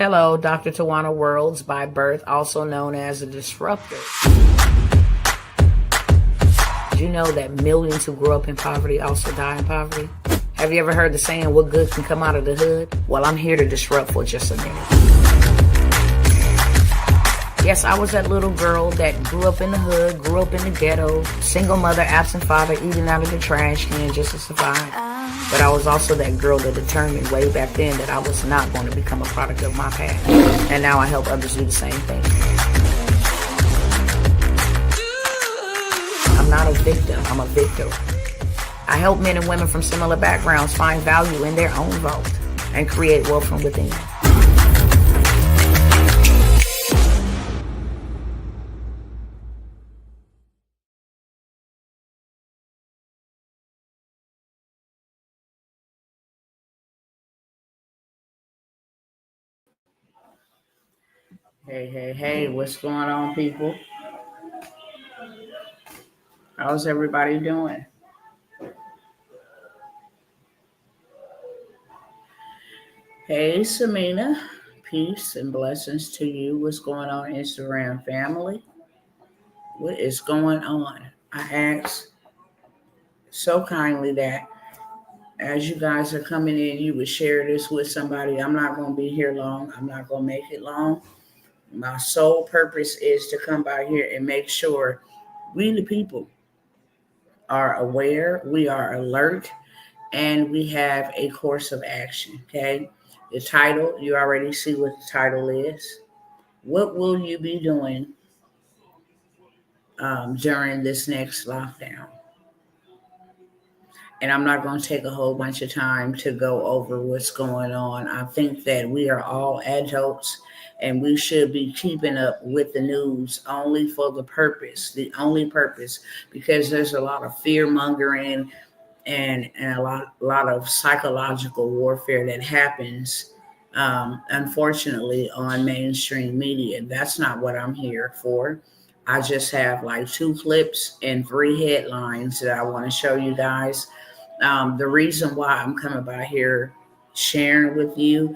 Hello, Dr. Tawana Worlds by birth, also known as a disruptor. Did you know that millions who grew up in poverty also die in poverty? Have you ever heard the saying, what good can come out of the hood? Well, I'm here to disrupt for just a minute. Yes, I was that little girl that grew up in the hood, grew up in the ghetto, single mother, absent father, eating out of the trash can just to survive. But I was also that girl that determined way back then that I was not going to become a product of my past. And now I help others do the same thing. I'm not a victim, I'm a victor. I help men and women from similar backgrounds find value in their own vote and create wealth from within. Hey, what's going on, people? How's everybody doing? Hey, Samina, peace and blessings to you. What's going on, Instagram family? What is going on? I asked so kindly that as you guys are coming in, you would share this with somebody. I'm not going to be here long. I'm not going to make it long. My sole purpose is to come by here and make sure we, the people, are aware, we are alert, and we have a course of action, okay? The title, you already see what the title is. What will you be doing during this next lockdown? And I'm not going to take a whole bunch of time to go over what's going on. I think that we are all adults and we should be keeping up with the news only for the only purpose, because there's a lot of fear mongering and a lot of psychological warfare that happens, unfortunately, on mainstream media. That's not what I'm here for. I just have like 2 clips and 3 headlines that I want to show you guys. The reason why I'm coming by here sharing with you,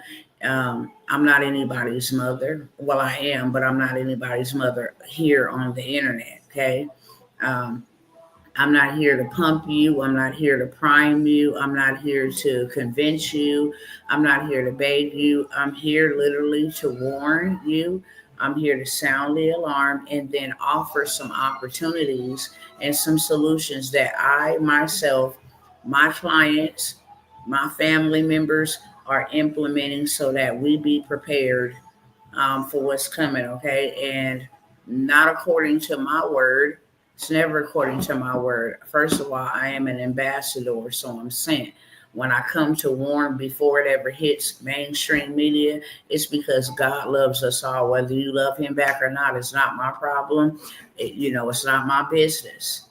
I'm not anybody's mother. Well, I am, but I'm not anybody's mother here on the internet, okay? I'm not here to pump you. I'm not here to prime you. I'm not here to convince you. I'm not here to beg you. I'm here literally to warn you. I'm here to sound the alarm and then offer some opportunities and some solutions that I myself, my clients, my family members are implementing so that we be prepared for what's coming, okay? And not according to my word. It's never according to my word. First of all, I am an ambassador, so I'm sent. When I come to warn before it ever hits mainstream media, it's because God loves us all. Whether you love him back or not, it's not my problem. It's not my business.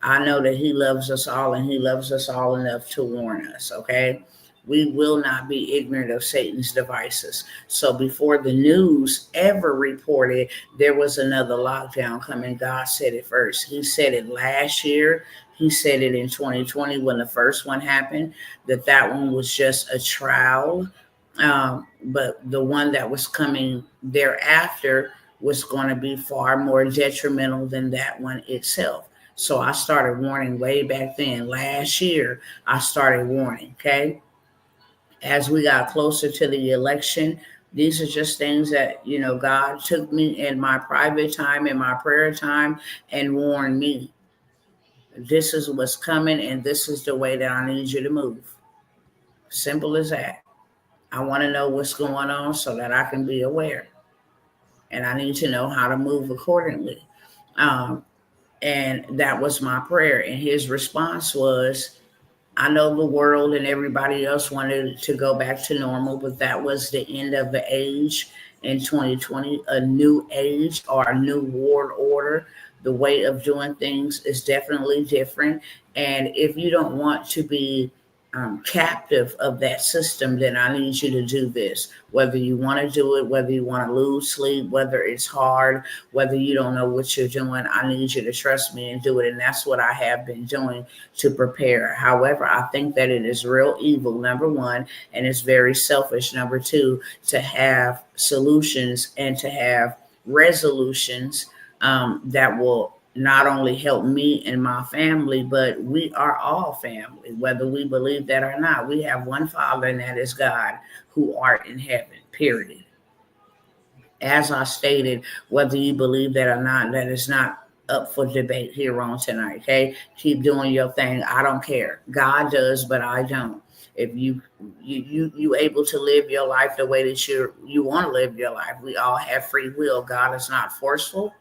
I know that he loves us all, and he loves us all enough to warn us, okay? We will not be ignorant of Satan's devices. So before the news ever reported there was another lockdown coming, God said it first. He said it last year. He said it in 2020 when the first one happened, that one was just a trial. But the one that was coming thereafter was going to be far more detrimental than that one itself. So I started warning way back then. Last year, I started warning, okay? As we got closer to the election, these are just things that, God took me in my private time, in my prayer time, and warned me. This is what's coming, and this is the way that I need you to move. Simple as that. I want to know what's going on so that I can be aware. And I need to know how to move accordingly. And that was my prayer. And his response was, I know the world and everybody else wanted to go back to normal, but that was the end of the age in 2020, a new age or a new world order. The way of doing things is definitely different. And if you don't want to be captive of that system, then I need you to do this. Whether you want to do it, whether you want to lose sleep, whether it's hard, whether you don't know what you're doing, I need you to trust me and do it. And that's what I have been doing to prepare. However, I think that it is real evil, number one, and it's very selfish, number two, to have solutions and to have resolutions that will not only help me and my family, but we are all family, whether we believe that or not. We have one Father, and that is God, who art in heaven, period. As I stated, whether you believe that or not, that is not up for debate here on tonight. Okay, keep doing your thing. I don't care. God does, but I don't. If you able to live your life the way that you want to live your life, we all have free will. God is not forceful.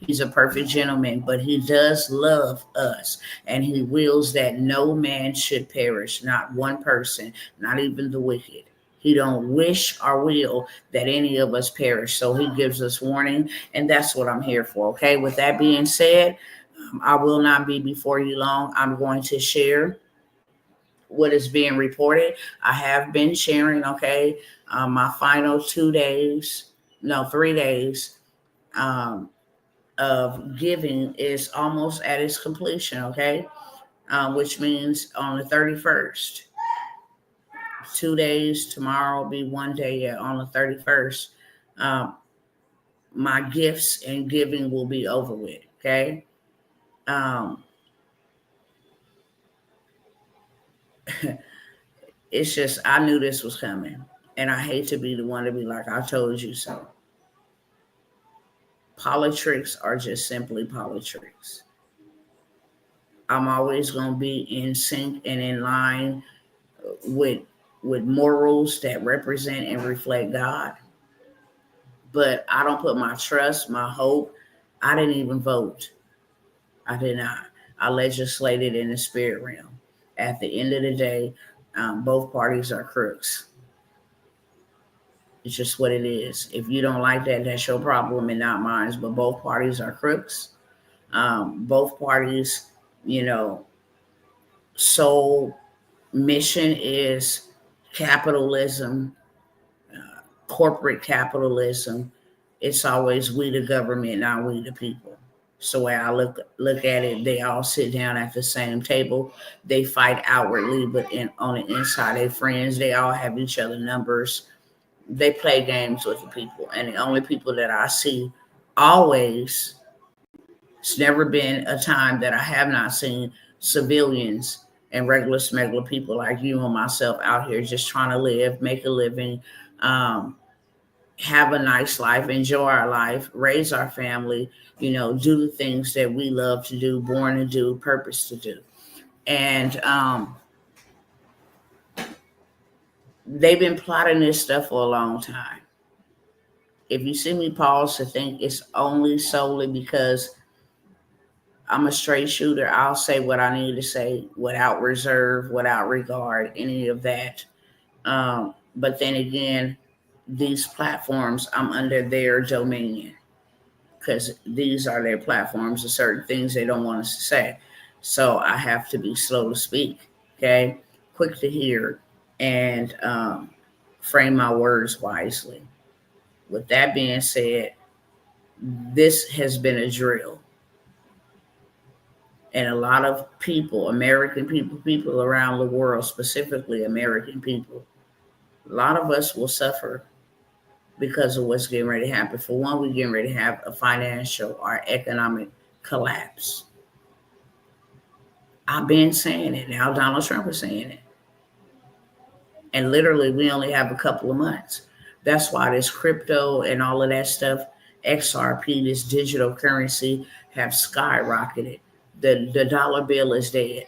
He's a perfect gentleman, but he does love us, and he wills that no man should perish, not one person, not even the wicked. He don't wish or will that any of us perish. So he gives us warning, and that's what I'm here for. Okay. With that being said, I will not be before you long. I'm going to share what is being reported. I have been sharing. Okay. My final 2 days, no, 3 days. Um, of giving is almost at its completion, okay? Which means on the 31st, 2 days, tomorrow will be one day, yeah, on the 31st, um, my gifts and giving will be over with, okay? Um, it's just, I knew this was coming, and I hate to be the one to be like, I told you so. Politics are just simply politics. I'm always going to be in sync and in line with morals that represent and reflect God. But I don't put my trust, my hope. I didn't even vote. I did not. I legislated in the spirit realm. At the end of the day, both parties are crooks. It's just what it is. If you don't like that, that's your problem and not mine. But both parties are crooks. Both parties, you know, sole mission is capitalism, corporate capitalism. It's always we the government, not we the people. So when I look at it, they all sit down at the same table. They fight outwardly, but on the inside, they friends. They all have each other numbers. They play games with the people, and the only people that I see always. It's never been a time that I have not seen civilians and regular smuggler people like you and myself out here just trying to live, make a living, um, have a nice life, enjoy our life, raise our family, do the things that we love to do, born to do, purpose to do. And they've been plotting this stuff for a long time. If you see me pause to think, it's only solely because I'm a straight shooter. I'll say what I need to say without reserve, without regard, any of that. But then again, these platforms, I'm under their dominion because these are their platforms of certain things they don't want us to say. So I have to be slow to speak, okay, quick to hear, and frame my words wisely. With that being said, this has been a drill. And a lot of people, American people, people around the world, specifically American people, a lot of us will suffer because of what's getting ready to happen. For one, we're getting ready to have a financial or economic collapse. I've been saying it. Now Donald Trump is saying it. And literally, we only have a couple of months. That's why this crypto and all of that stuff, XRP, this digital currency, have skyrocketed. The dollar bill is dead.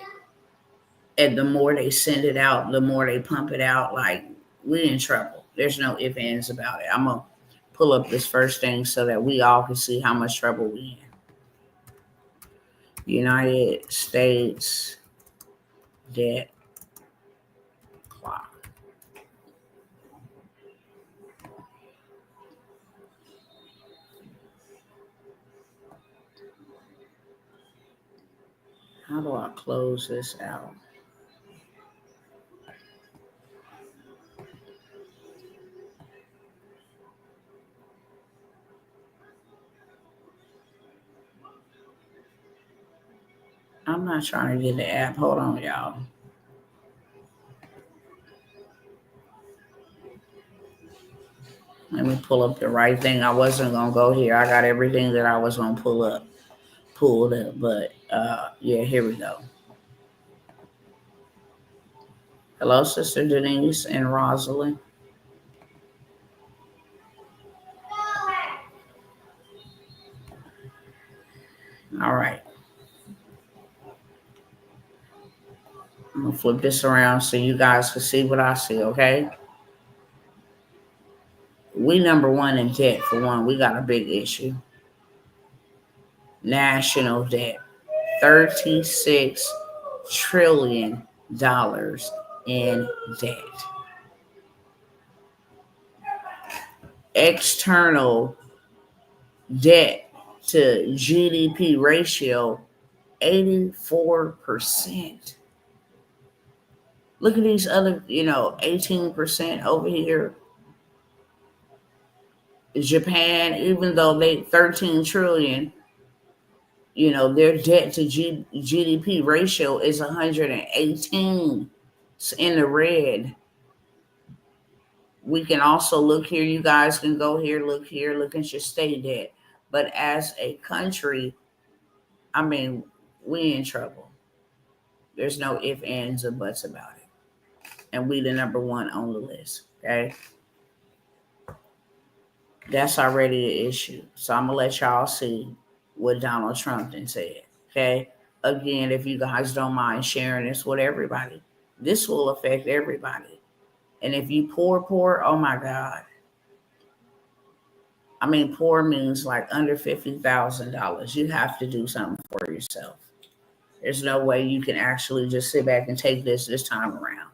And the more they send it out, the more they pump it out. Like, we in trouble. There's no ifs, ands about it. I'm going to pull up this first thing so that we all can see how much trouble we in. United States debt clock. How do I close this out? I'm not trying to get the app. Hold on, y'all. Let me pull up the right thing. I wasn't gonna go here. I got everything that I was gonna pulled up, but yeah, here we go. Hello, Sister Denise and Rosalind. All right, I'm gonna flip this around so you guys can see what I see. Okay, we number one in debt for one. We got a big issue. National debt, $36 trillion in debt. External debt to GDP ratio, 84%. Look at these other, 18% over here. Japan, even though they 13 trillion, their debt to GDP ratio is 118. It's in the red. We can also look here. You guys can go here, look at your state debt. But as a country, I mean, we in trouble. There's no ifs, ands, or buts about it. And we the number one on the list. Okay. That's already an issue. So I'm gonna let y'all see what Donald Trump then said. Okay. Again, if you guys don't mind sharing this with everybody, this will affect everybody. And if you poor, oh my God. I mean, poor means like under $50,000. You have to do something for yourself. There's no way you can actually just sit back and take this time around.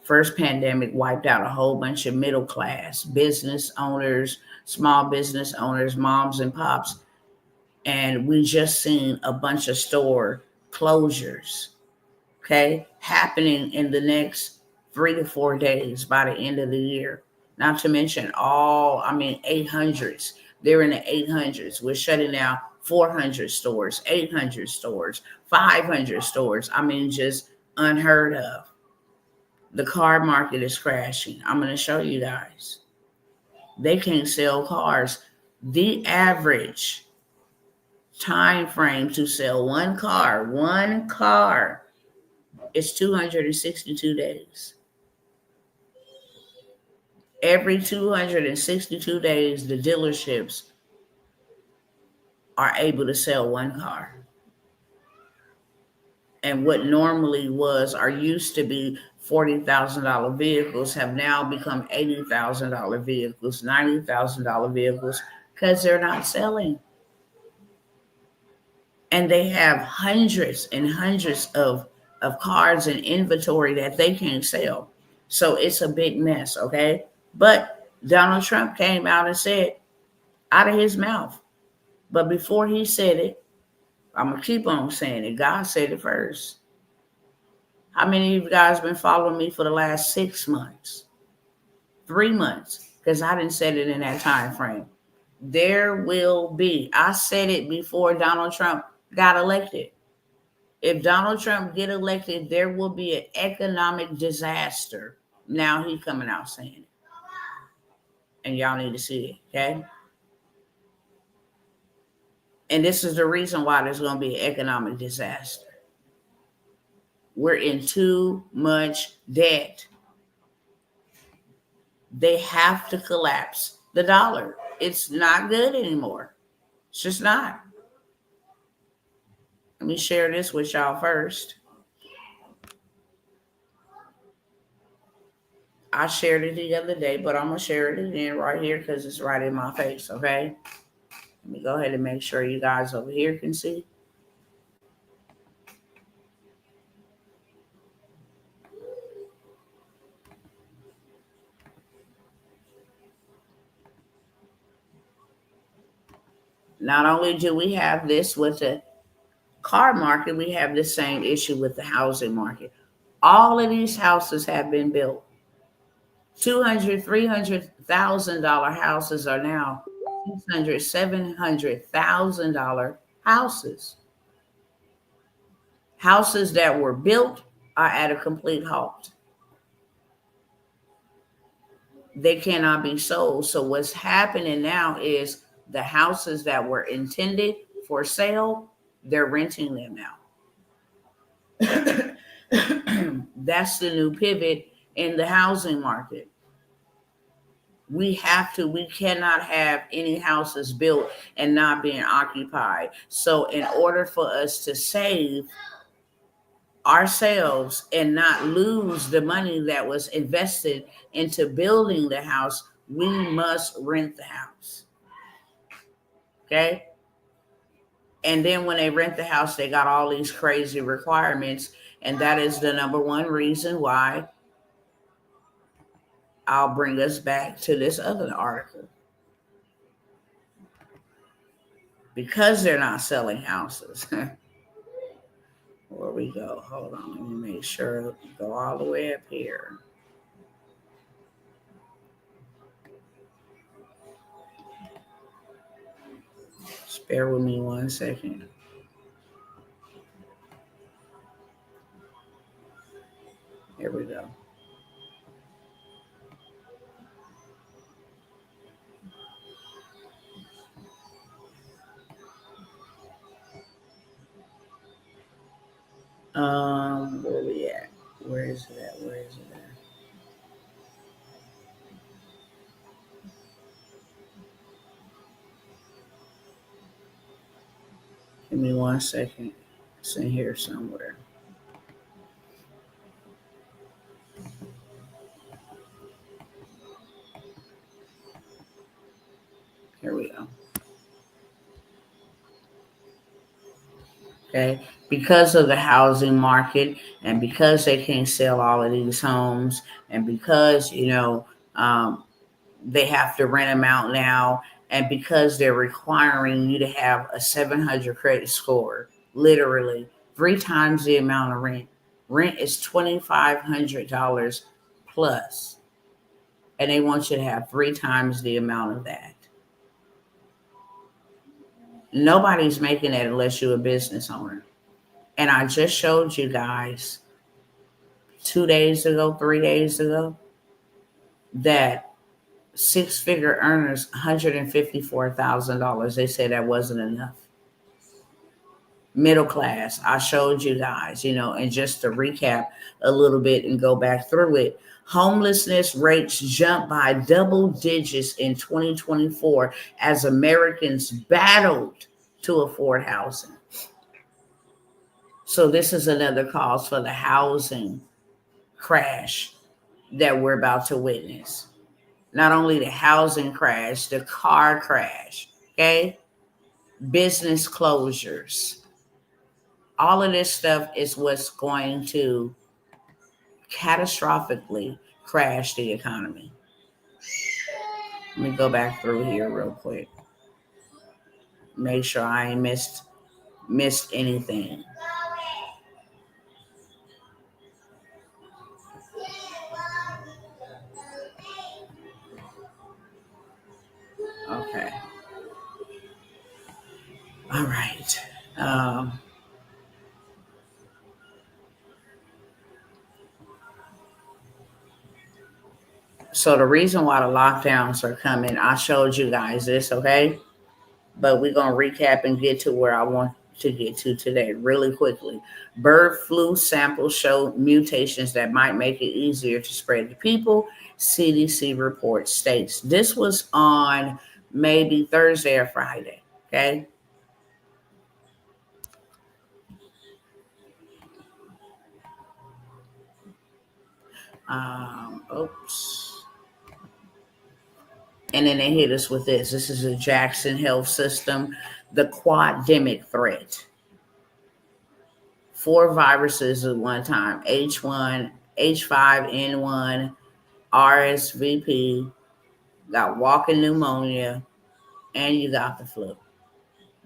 First pandemic wiped out a whole bunch of middle class business owners, small business owners, moms and pops. And we just seen a bunch of store closures, okay, happening in the next 3 to 4 days by the end of the year. Not to mention 800s. They're in the 800s. We're shutting down 400 stores, 800 stores, 500 stores. I mean, just unheard of. The car market is crashing. I'm going to show you guys. They can't sell cars. The average time frame to sell one car is 262 days. Every 262 days, the dealerships are able to sell one car. And what normally was or used to be $40,000 vehicles have now become $80,000 vehicles, $90,000 vehicles, because they're not selling. And they have hundreds and hundreds of cars and inventory that they can't sell. So it's a big mess, okay? But Donald Trump came out and said, out of his mouth. But before he said it, I'm going to keep on saying it. God said it first. How many of you guys been following me for the last 6 months? 3 months, because I didn't set it in that time frame. There will be, I said it before Donald Trump got elected. If Donald Trump get elected, there will be an economic disaster. Now he's coming out saying it. And y'all need to see it, okay? And this is the reason why there's going to be an economic disaster. We're in too much debt. They have to collapse the dollar. It's not good anymore. It's just not. Let me share this with y'all first. I shared it the other day, but I'm going to share it again right here because it's right in my face, okay? Let me go ahead and make sure you guys over here can see. Not only do we have this with the car market, we have the same issue with the housing market. All of these houses have been built. $200,000, $300,000 houses are now $600,000, $700,000 houses. Houses that were built are at a complete halt. They cannot be sold. So what's happening now is the houses that were intended for sale, they're renting them now. That's the new pivot in the housing market. We cannot have any houses built and not being occupied. So in order for us to save ourselves and not lose the money that was invested into building the house, we must rent the house. Okay? And then when they rent the house, they got all these crazy requirements. And that is the number one reason why I'll bring us back to this other article. Because they're not selling houses. Where we go? Hold on. Let me make sure. Go all the way up here. Just bear with me 1 second. Here we go. Where we at? Where is it at? Where is it at? Give me 1 second. It's in here somewhere. Here we go. Okay, because of the housing market and because they can't sell all of these homes and because, they have to rent them out now and because they're requiring you to have a 700 credit score, literally 3 times the amount of rent. Rent is $2,500 plus, and they want you to have 3 times the amount of that. Nobody's making that unless you're a business owner. And I just showed you guys 2 days ago, 3 days ago, that six-figure earners, $154,000. They said that wasn't enough. Middle class, I showed you guys, and just to recap a little bit and go back through it. Homelessness rates jumped by double digits in 2024 as Americans battled to afford housing. So this is another cause for the housing crash that we're about to witness. Not only the housing crash, the car crash, okay? Business closures. All of this stuff is what's going to catastrophically crash the economy. Let me go back through here real quick. Make sure I ain't missed anything. Okay. All right. So the reason why the lockdowns are coming, I showed you guys this, okay? But we're going to recap and get to where I want to get to today really quickly. Bird flu samples show mutations that might make it easier to spread to people, CDC report states. This was on maybe Thursday or Friday, okay? Oops. And then they hit us with this. This is a Jackson Health System, the quademic threat. 4 viruses at one time: H1, H5N1, RSVP, got walking pneumonia, and you got the flu.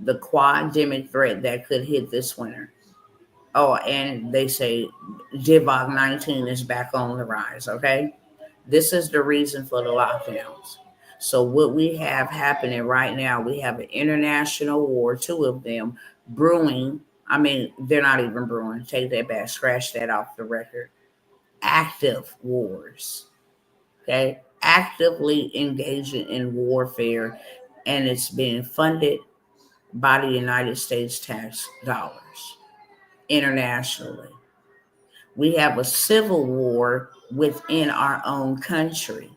The quademic threat that could hit this winter. Oh, and they say Divock 19 is back on the rise, okay? This is the reason for the lockdowns. So what we have happening right now, we have an international war, 2 of them, brewing I mean, they're not even brewing. Take that back. Scratch that off the record. Active wars. Okay? Actively engaging in warfare, and it's being funded by the United States tax dollars internationally. We have a civil war within our own country.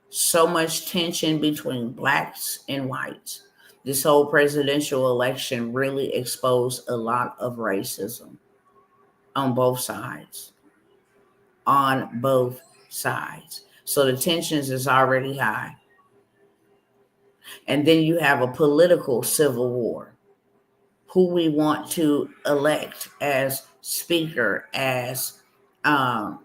So much tension between blacks and whites. This whole presidential election really exposed a lot of racism on both sides. On both sides. So the tensions is already high. And then you have a political civil war. Who we want to elect as speaker, as um,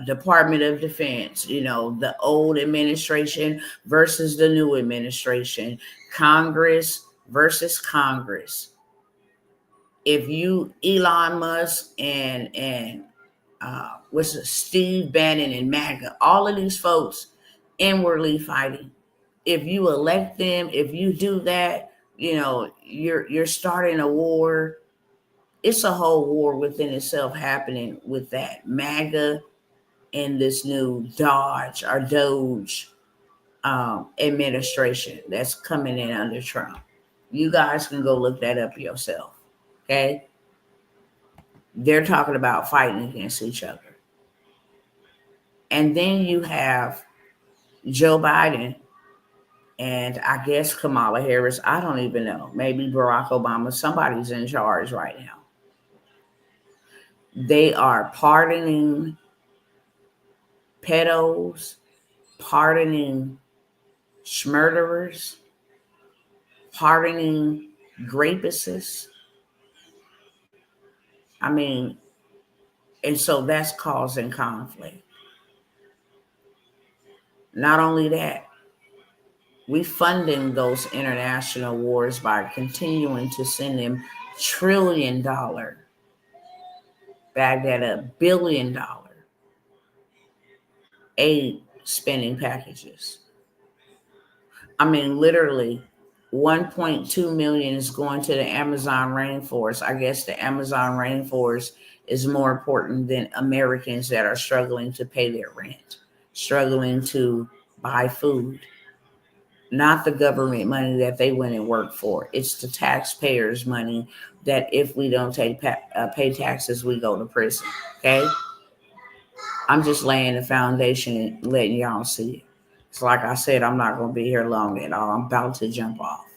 Department of Defense, the old administration versus the new administration, Congress versus Congress. If you, Elon Musk and what's it, Steve Bannon and MAGA, all of these folks inwardly fighting. If you elect them, if you do that, you're starting a war. It's a whole war within itself happening with that MAGA in this new Doge administration that's coming in under Trump. You guys can go look that up yourself. Okay? They're talking about fighting against each other. And then you have Joe Biden and I guess Kamala Harris. I don't even know. Maybe Barack Obama. Somebody's in charge right now. They are pardoning pedos, pardoning murderers, pardoning rapists. I mean, and so that's causing conflict. Not only that, we funding those international wars by continuing to send them $1 trillion, back that up, $1 billion aid spending packages. I mean, literally 1.2 million is going to the Amazon rainforest. I guess the Amazon rainforest is more important than Americans that are struggling to pay their rent, struggling to buy food. Not the government money that they went and worked for. It's the taxpayers' money that if we don't pay taxes, we go to prison. Okay? I'm just laying the foundation and letting y'all see it. So like I said, I'm not going to be here long at all. I'm about to jump off.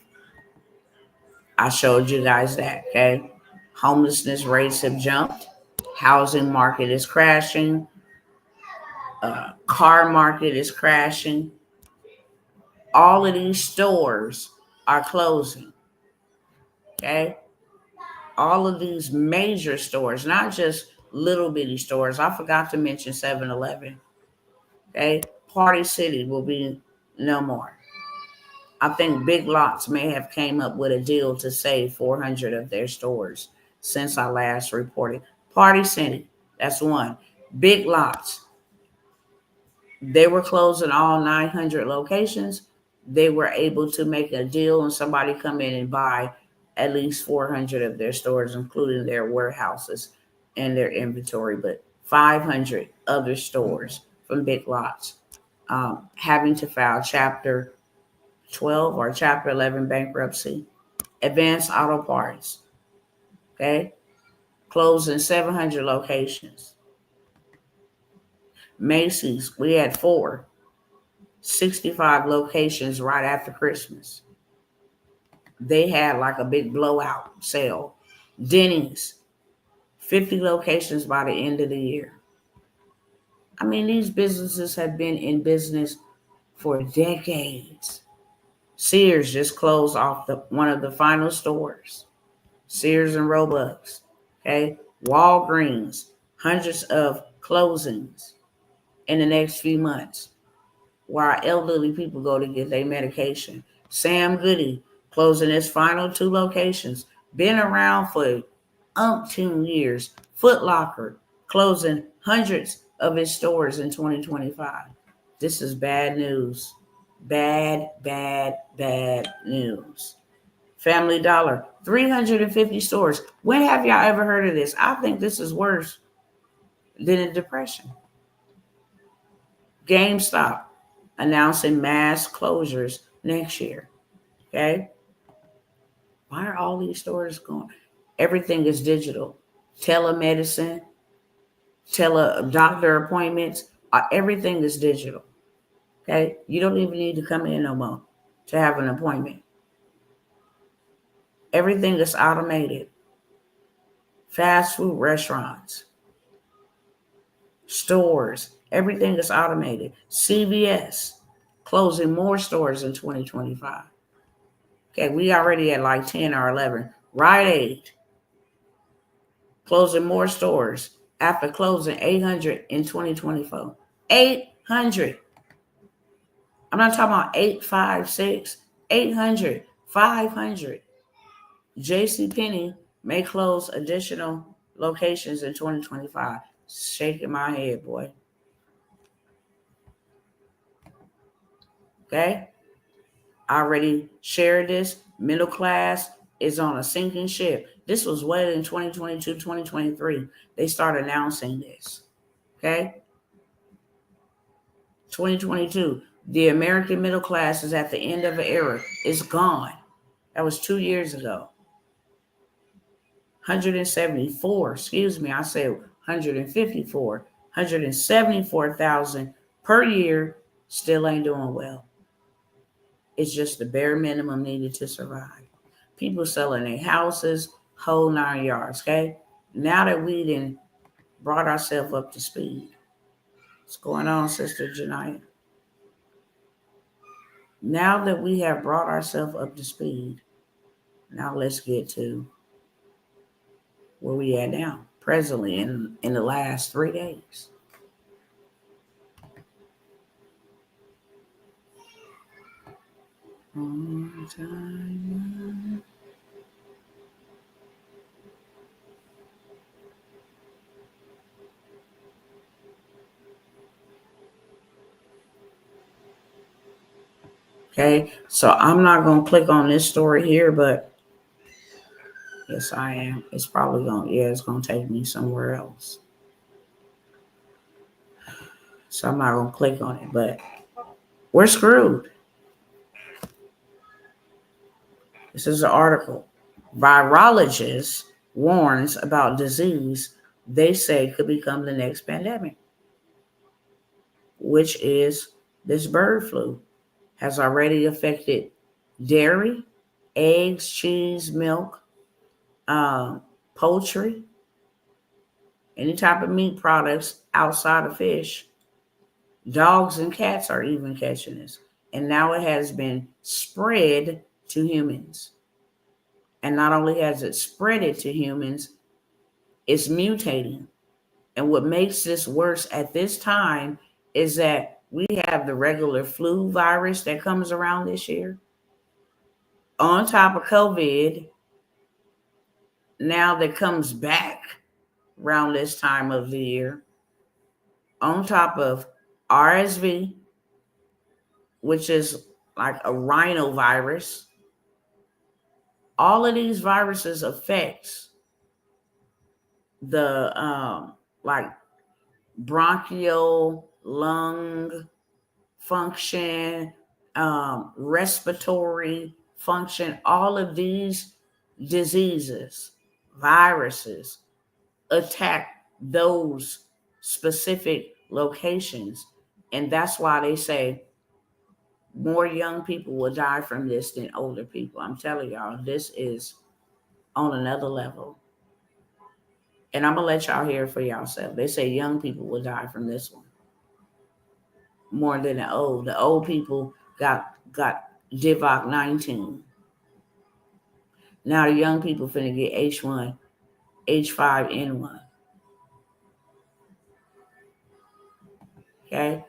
I showed you guys that, okay? Homelessness rates have jumped. Housing market is crashing. Car market is crashing. All of these stores are closing, okay? All of these major stores, not just little bitty stores. I forgot to mention 7-Eleven, okay? Party City will be no more. I think Big Lots may have came up with a deal to save 400 of their stores since I last reported. Party City, that's one. Big Lots, they were closing all 900 locations. They were able to make a deal and somebody come in and buy at least 400 of their stores, including their warehouses and their inventory, but 500 other stores from Big Lots having to file Chapter 12 or Chapter 11 bankruptcy. Advanced Auto Parts, okay, closing 700 locations. Macy's, we had 65 locations right after Christmas. They had like a big blowout sale. Denny's, 50 locations by the end of the year. I mean, these businesses have been in business for decades. Sears just closed off one of the final stores. Sears and Roebuck. Okay. Walgreens, hundreds of closings in the next few months while elderly people go to get their medication. Sam Goody closing its final 2 locations. Been around for umpteen years. Foot Locker closing hundreds of its stores in 2025. This is bad news. Bad news. Family Dollar, 350 stores. When have y'all ever heard of this? I think this is worse than a depression. GameStop announcing mass closures next year. Okay. Why are all these stores going? Everything is digital. Telemedicine, doctor appointments, everything is digital. Okay. You don't even need to come in no more to have an appointment. Everything is automated. Fast food restaurants, stores, everything is automated. CVS closing more stores in 2025. Okay, we already at like 10 or 11. Rite Aid closing more stores after closing 800 in 2024. 800. I'm not talking about 856, 800, 500. JCPenney may close additional locations in 2025. Shaking my head, boy. Okay? I already shared this. Middle class is on a sinking ship. This was well in 2022, 2023. They started announcing this. Okay? 2022. The American middle class is at the end of an era. It's gone. That was 2 years ago. 174, excuse me, I said 154, 174,000 per year, still ain't doing well. It's just the bare minimum needed to survive. People selling their houses, whole 9 yards, okay? Now that we done brought ourselves up to speed. What's going on, Sister Janiyah? Now that we have brought ourselves up to speed, now let's get to where we at now, presently in the last 3 days. On time. Okay, so I'm not going to click on this story here, but yes, I am. It's probably going to, it's going to take me somewhere else. So I'm not going to click on it, but we're screwed. This is an article. Virologist warns about disease they say could become the next pandemic, which is this bird flu. Has already affected dairy, eggs, cheese, milk, poultry, any type of meat products outside of fish. Dogs and cats are even catching this. And now it has been spread to humans. And not only has it spread it to humans, it's mutating. And what makes this worse at this time is that we have the regular flu virus that comes around this year. On top of COVID, now that comes back around this time of the year. On top of RSV, which is like a rhinovirus. All of these viruses affect the like bronchial, lung function, respiratory function. All of these diseases, viruses attack those specific locations. And that's why they say more young people will die from this than older people. I'm telling y'all, this is on another level. And I'm going to let y'all hear it for yourself. They say young people will die from this one more than the old. The old people got Divock 19. Now the young people finna get H1, H5N1. Okay?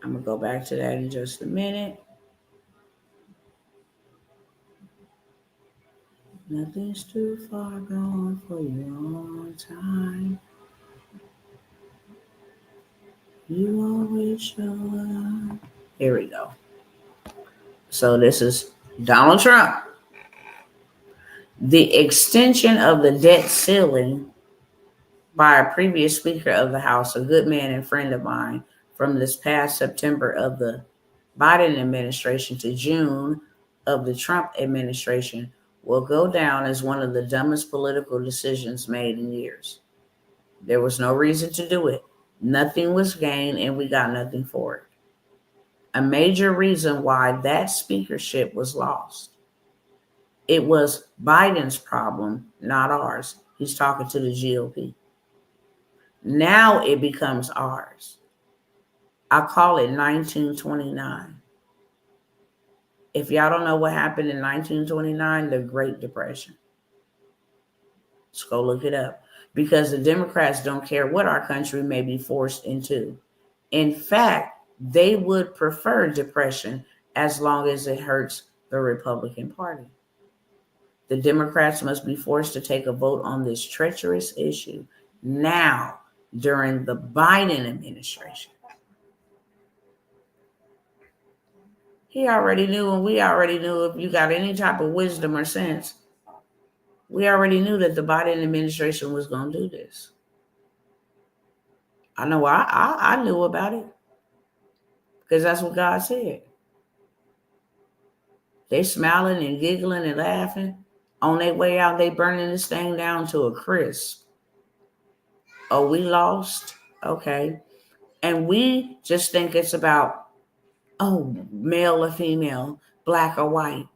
I'm going to go back to that in just a minute. Nothing's too far gone for your own time. You always show up. Here we go. So this is Donald Trump. The extension of the debt ceiling by a previous Speaker of the House, a good man and friend of mine, from this past September of the Biden administration to June of the Trump administration will go down as one of the dumbest political decisions made in years. There was no reason to do it. Nothing was gained, and we got nothing for it. A major reason why that speakership was lost. It was Biden's problem, not ours. He's talking to the GOP. Now it becomes ours. I call it 1929. If y'all don't know what happened in 1929, the Great Depression. Let's go look it up. Because the Democrats don't care what our country may be forced into. In fact, they would prefer depression as long as it hurts the Republican Party. The Democrats must be forced to take a vote on this treacherous issue now during the Biden administration. He already knew, and we already knew, if you got any type of wisdom or sense, we already knew that the Biden administration was going to do this. I know I knew about it because that's what God said. They smiling and giggling and laughing. On their way out, they burning this thing down to a crisp. Oh, we lost? Okay. And we just think it's about, oh, male or female, black or white.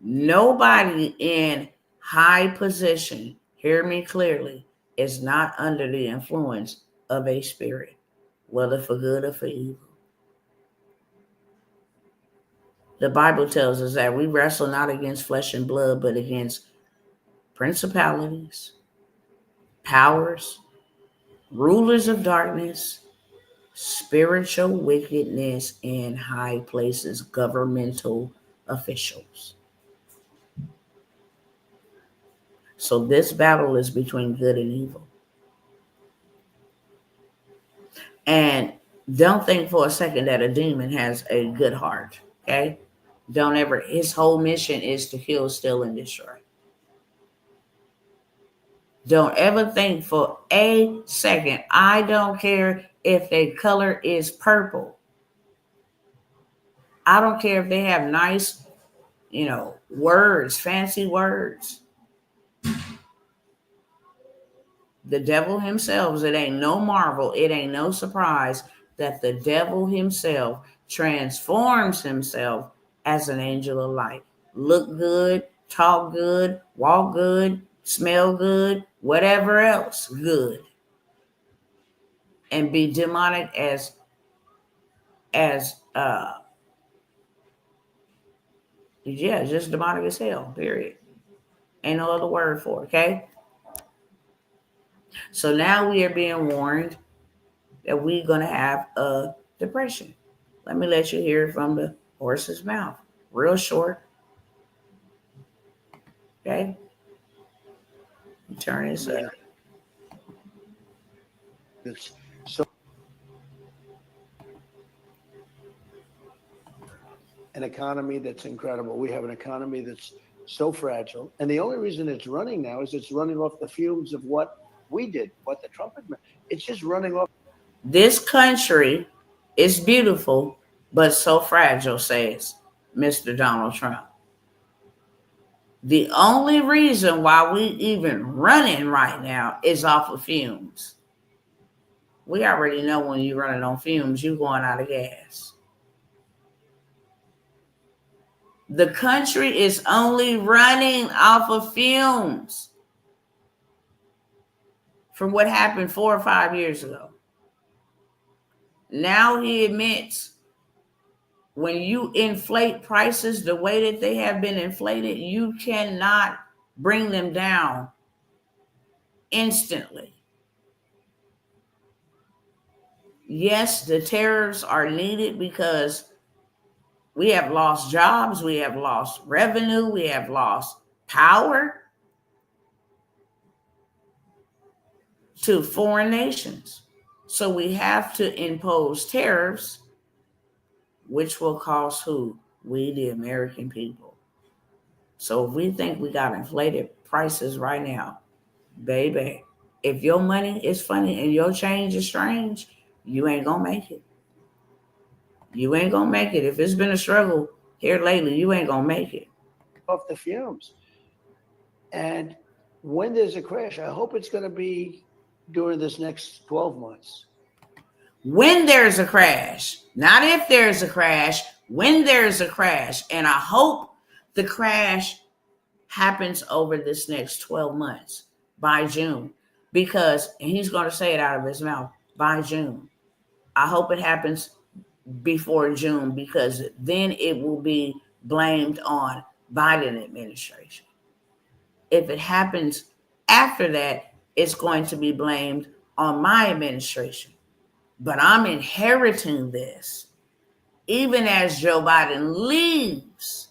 Nobody in high position, hear me clearly, is not under the influence of a spirit, whether for good or for evil. The Bible tells us that we wrestle not against flesh and blood, but against principalities, powers, rulers of darkness, spiritual wickedness in high places, governmental officials. So this battle is between good and evil. And don't think for a second that a demon has a good heart, okay? Don't ever, his whole mission is to kill, steal, and destroy. Don't ever think for a second, I don't care if their color is purple. I don't care if they have nice, words, fancy words. The devil himself, it ain't no marvel, it ain't no surprise that the devil himself transforms himself as an angel of light. Look good, talk good, walk good, smell good, whatever else good. And be demonic as just demonic as hell, period. Ain't no other word for it, okay? So now we are being warned that we're going to have a depression. Let me let you hear it from the horse's mouth. Real short. Okay? Turn this up. It's so an economy that's incredible. We have an economy that's so fragile. And the only reason it's running now is it's running off the fumes of what we did, what the Trump administration. It's just running off. This country is beautiful, but so fragile, says Mr. Donald Trump. The only reason why we even running right now is off of fumes. We already know when you're running on fumes, you're going out of gas. The country is only running off of fumes from what happened 4 or 5 years ago. Now he admits when you inflate prices the way that they have been inflated, you cannot bring them down instantly. Yes, the tariffs are needed because we have lost jobs, we have lost revenue, we have lost power to foreign nations. So we have to impose tariffs, which will cost who? We, the American people. So if we think we got inflated prices right now, baby, if your money is funny and your change is strange, you ain't gonna make it. You ain't gonna make it. If it's been a struggle here lately, you ain't gonna make it. Off the fumes. And when there's a crash, I hope it's going to be during this next 12 months. When there's a crash, not if there's a crash, when there's a crash. And I hope the crash happens over this next 12 months by June, because, and he's going to say it out of his mouth, by June. I hope it happens before June, because then it will be blamed on Biden administration. If it happens after that, it's going to be blamed on my administration. But I'm inheriting this. Even as Joe Biden leaves,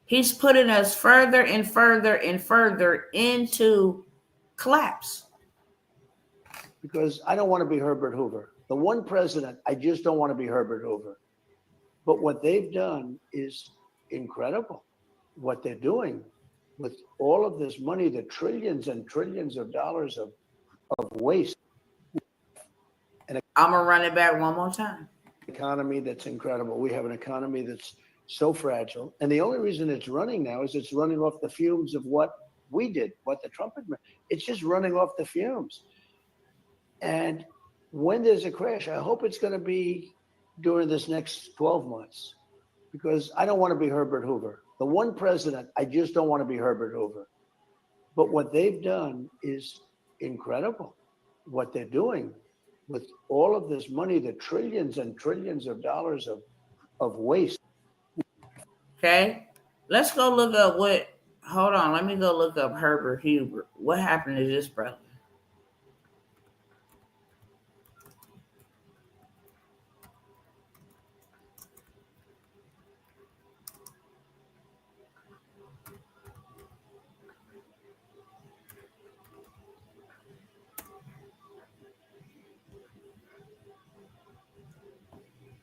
he's putting us further and further and further into collapse. Because I don't want to be Herbert Hoover. The one president, I just don't want to be Herbert Hoover. But what they've done is incredible. What they're doing with all of this money, the trillions and trillions of dollars of waste. And I'm going to run it back one more time. Economy that's incredible. We have an economy that's so fragile. And the only reason it's running now is it's running off the fumes of what we did, what the Trump administration. It's just running off the fumes. And when there's a crash, I hope it's going to be during this next 12 months. Because I don't want to be Herbert Hoover. The one president, I just don't want to be Herbert Hoover. But what they've done is incredible. What they're doing with all of this money, the trillions and trillions of dollars of waste. Okay, let's go look up hold on, let me go look up Herbert Hoover. What happened to this brother?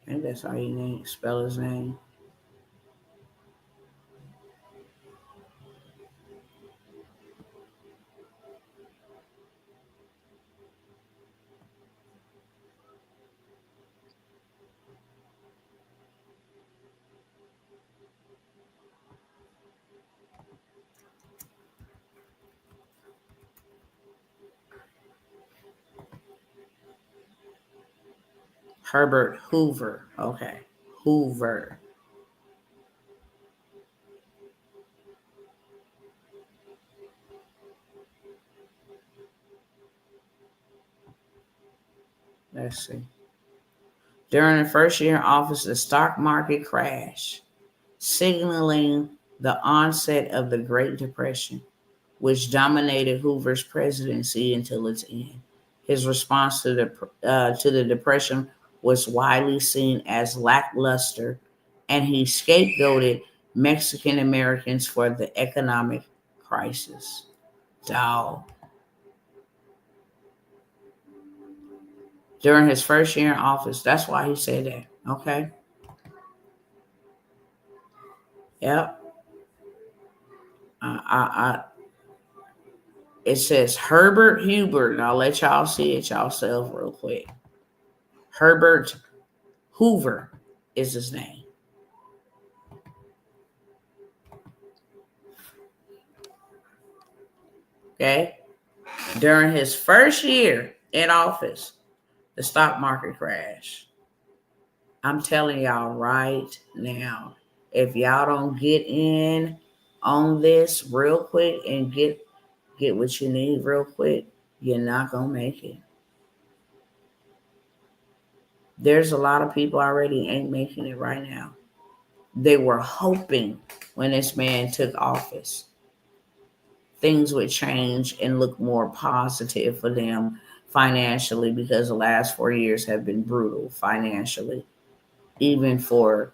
I think that's how you spell his name. Herbert Hoover. Okay. Hoover. Let's see. During the first year in office, the stock market crashed, signaling the onset of the Great Depression, which dominated Hoover's presidency until its end. His response to the Depression was widely seen as lackluster, and he scapegoated Mexican Americans for the economic crisis. Dog. During his first year in office, that's why he said that. Okay. Yep. It says Herbert Hoover. And I'll let y'all see it yourself real quick. Herbert Hoover is his name. Okay. During his first year in office, the stock market crashed. I'm telling y'all right now, if y'all don't get in on this real quick and get what you need real quick, you're not going to make it. There's a lot of people already ain't making it right now. They were hoping when this man took office, things would change and look more positive for them financially, because the last 4 years have been brutal financially, even for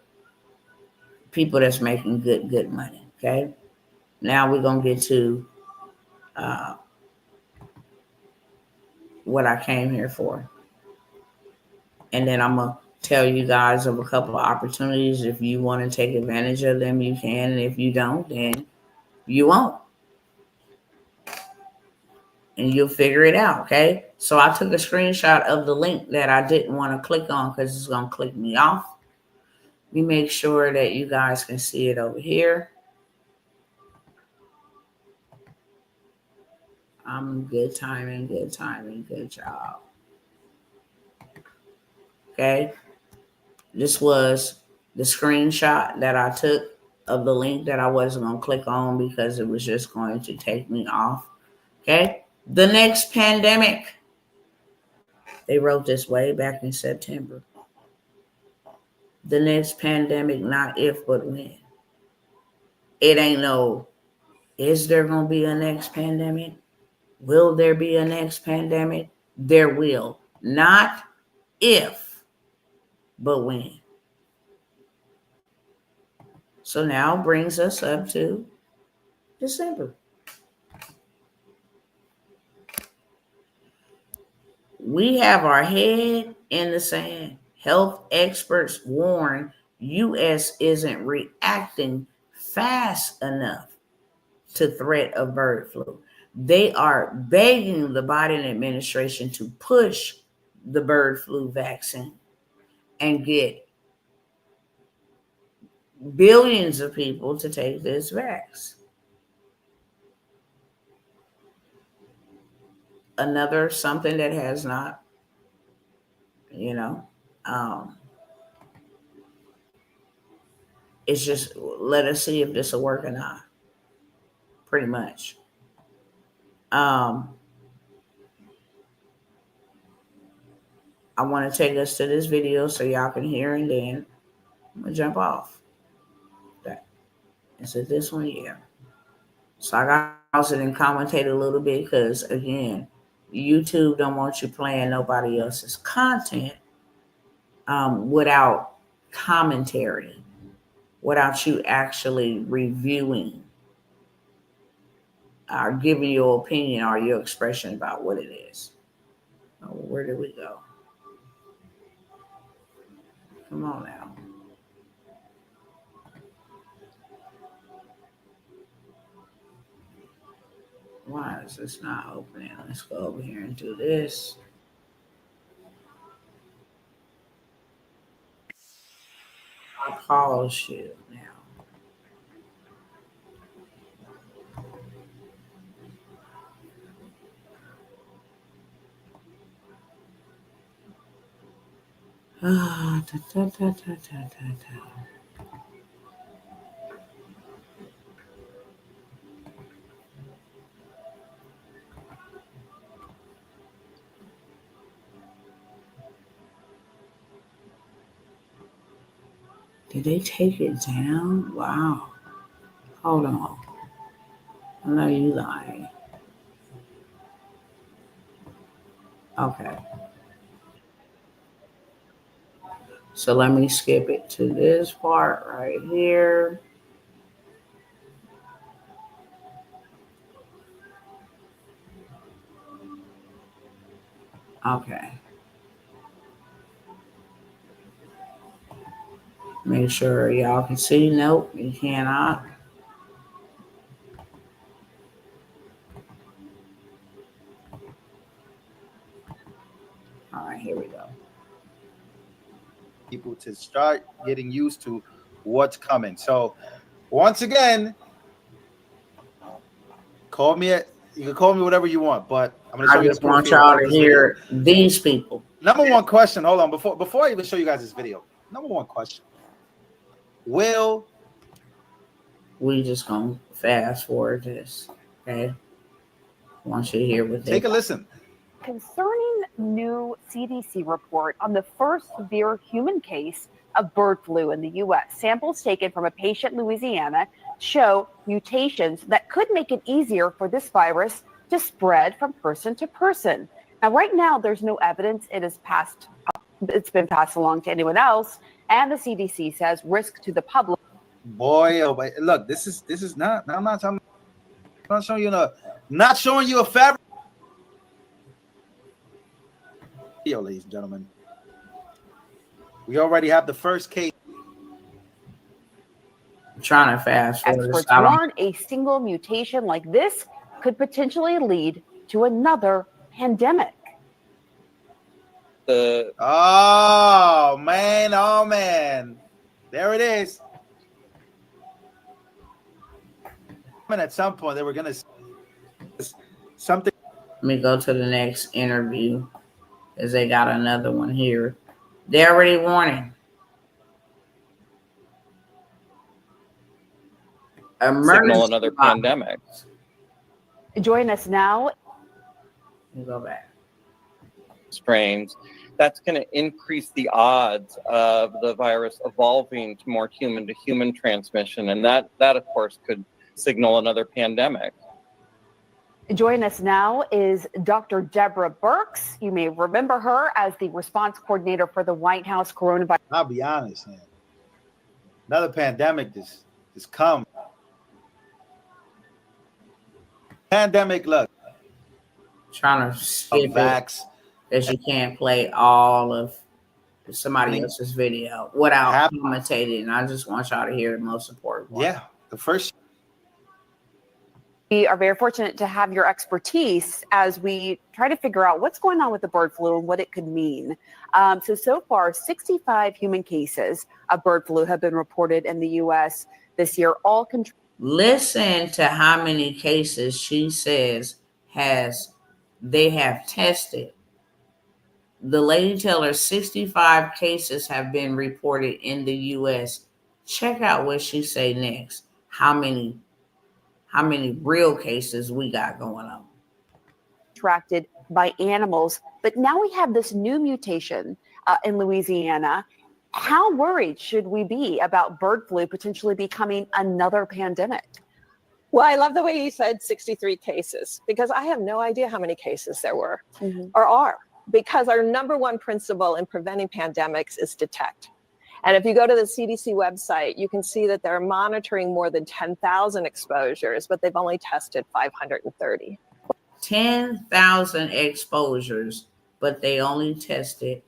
people that's making good money. Okay. Now we're going to get to what I came here for. And then I'm going to tell you guys of a couple of opportunities. If you want to take advantage of them, you can. And if you don't, then you won't. And you'll figure it out, okay? So I took a screenshot of the link that I didn't want to click on because it's going to click me off. Let me make sure that you guys can see it over here. Good timing, good job. Okay. This was the screenshot that I took of the link that I wasn't going to click on because it was just going to take me off. Okay. The next pandemic. They wrote this way back in September. The next pandemic, not if, but when. It ain't no, is there going to be a next pandemic? Will there be a next pandemic? There will. Not if, but when. So now brings us up to December. We have our head in the sand. Health experts warn U.S. isn't reacting fast enough to threat of bird flu. They are begging the Biden administration to push the bird flu vaccine and get billions of people to take this vaccine. Another something that has not, it's just let us see if this will work or not. Pretty much. I want to take us to this video so y'all can hear, and then I'm gonna jump off. Is it this one? Yeah. So I got to pause it and commentate a little bit because, again, YouTube don't want you playing nobody else's content without commentary, without you actually reviewing or giving your opinion or your expression about what it is. Oh, where did we go? Come on now. Why is this not opening? Let's go over here and do this. I pause you now. Did they take it down? Wow. Hold on. I know you lying. Okay. So let me skip it to this part right here. Okay. Make sure y'all can see. Nope, you cannot. All right, here we go. People to start getting used to what's coming. So once again, call me you can call me whatever you want, but I'm gonna show you the proof. I just want y'all to hear these people. Number one question, hold on, before I even show you guys this video, number one question. Will we just gonna fast forward this, okay? I want you to hear what they take a listen. Concerning new CDC report on the first severe human case of bird flu in the U.S. Samples taken from a patient in Louisiana show mutations that could make it easier for this virus to spread from person to person. Now, right now, there's no evidence it's been passed along to anyone else, and the CDC says risk to the public. Boy, oh boy. Look, this is not. I'm not showing you not showing you a fabric. Yo, ladies and gentlemen, we already have the first case. I'm trying to fast forward. Experts warn a single mutation like this could potentially lead to another pandemic. Oh man, there it is. And at some point they were gonna something. Let me go to the next interview, as they got another one here. They're already warning. Signal another pandemic. Join us now. Let me go back. Strains. That's going to increase the odds of the virus evolving to more human-to-human transmission, and that of course could signal another pandemic. Join us now is Dr. Deborah Birx. You may remember her as the response coordinator for the White House coronavirus. I'll be honest, man. Another pandemic just come. Pandemic, look. Trying to skip vax. Because you can't play all of somebody else's video without commentating. I just want y'all to hear the most important one. Yeah, the first. We are very fortunate to have your expertise as we try to figure out what's going on with the bird flu and what it could mean. So far, 65 human cases of bird flu have been reported in the U.S. this year. Listen to how many cases she says they have tested. The lady tells her 65 cases have been reported in the U.S. Check out what she say next. How many real cases we got going on? Contracted by animals, but now we have this new mutation in Louisiana. How worried should we be about bird flu potentially becoming another pandemic? Well, I love the way you said 63 cases, because I have no idea how many cases there were or are, because our number one principle in preventing pandemics is detect. And if you go to the CDC website, you can see that they're monitoring more than 10,000 exposures, but they've only tested 530. 10,000 exposures, but they only tested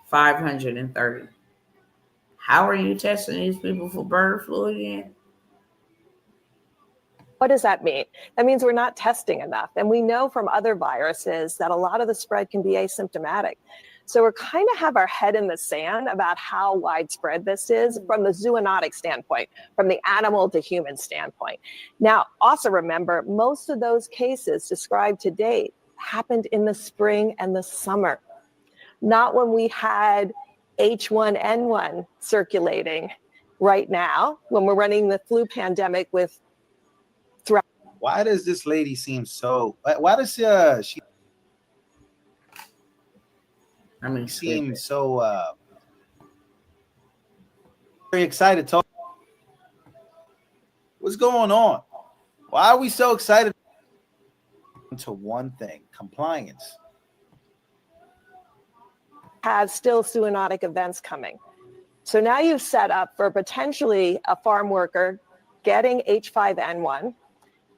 530. How are you testing these people for bird flu again? What does that mean? That means we're not testing enough. And we know from other viruses that a lot of the spread can be asymptomatic. So we're kind of have our head in the sand about how widespread this is from the zoonotic standpoint, from the animal to human standpoint. Now, also remember, most of those cases described to date happened in the spring and the summer, not when we had H1N1 circulating right now, when we're running the flu pandemic with. Why does this lady seem so? Why does she? I mean, seem so very excited to talk. What's going on? Why are we so excited? To one thing, compliance. Have still zoonotic events coming. So now you've set up for potentially a farm worker getting H5N1,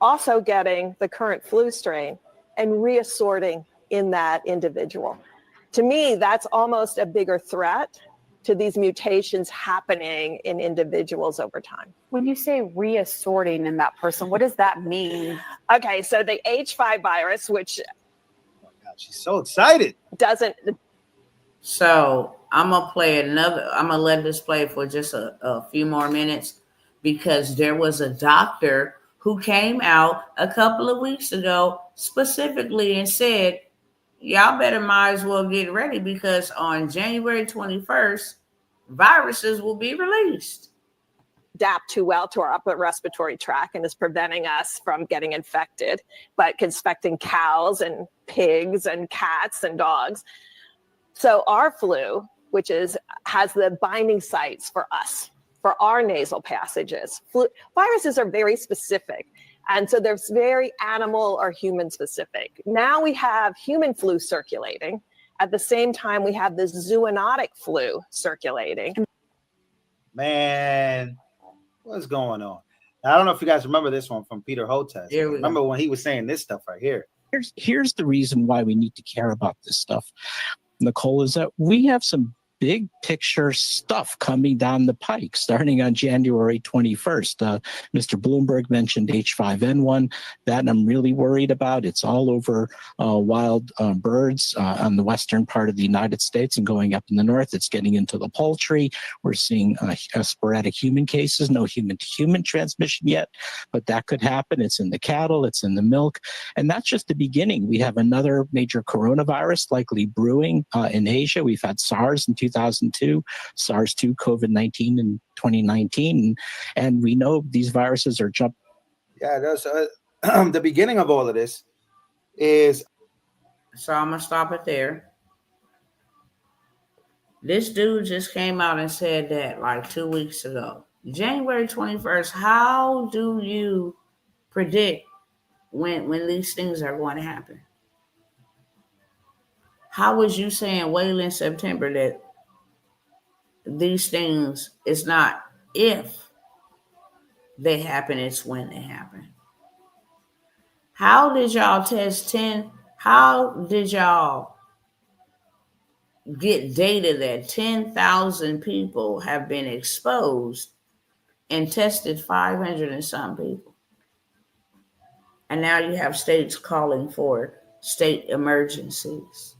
also getting the current flu strain and reassorting in that individual. To me, that's almost a bigger threat to these mutations happening in individuals over time. When you say reassorting in that person, what does that mean? Okay, so the H5 virus, which oh God, she's so excited. Doesn't. So I'm gonna let this play for just a few more minutes, because there was a doctor who came out a couple of weeks ago specifically and said, y'all might as well get ready, because on January 21st, viruses will be released. Adapt too well to our upper respiratory tract and is preventing us from getting infected, but infecting cows and pigs and cats and dogs. So our flu, which has the binding sites for us, for our nasal passages. Viruses are very specific. And so they're very animal or human specific. Now we have human flu circulating. At the same time, we have this zoonotic flu circulating. Man, what's going on? I don't know if you guys remember this one from Peter Hotez. Remember when he was saying this stuff right here? Here's the reason why we need to care about this stuff. Nicole, is that we have some big picture stuff coming down the pike starting on January 21st. Mr. Bloomberg mentioned H5N1. That I'm really worried about. It's all over wild birds on the western part of the United States and going up in the north. It's getting into the poultry. We're seeing sporadic human cases, no human-to-human transmission yet, but that could happen. It's in the cattle, it's in the milk, and that's just the beginning. We have another major coronavirus likely brewing in Asia. We've had SARS in 2002, SARS-2, COVID-19 in 2019, and we know these viruses are jumping. Yeah, that's the beginning of all of this is. So I'm gonna stop it there. This dude just came out and said that like 2 weeks ago. January 21st, how do you predict when these things are going to happen? How was you saying way in September that these things, it's not if they happen, it's when they happen? How did y'all test 10? How did y'all get data that 10,000 people have been exposed and tested 500 and some people? And now you have states calling for state emergencies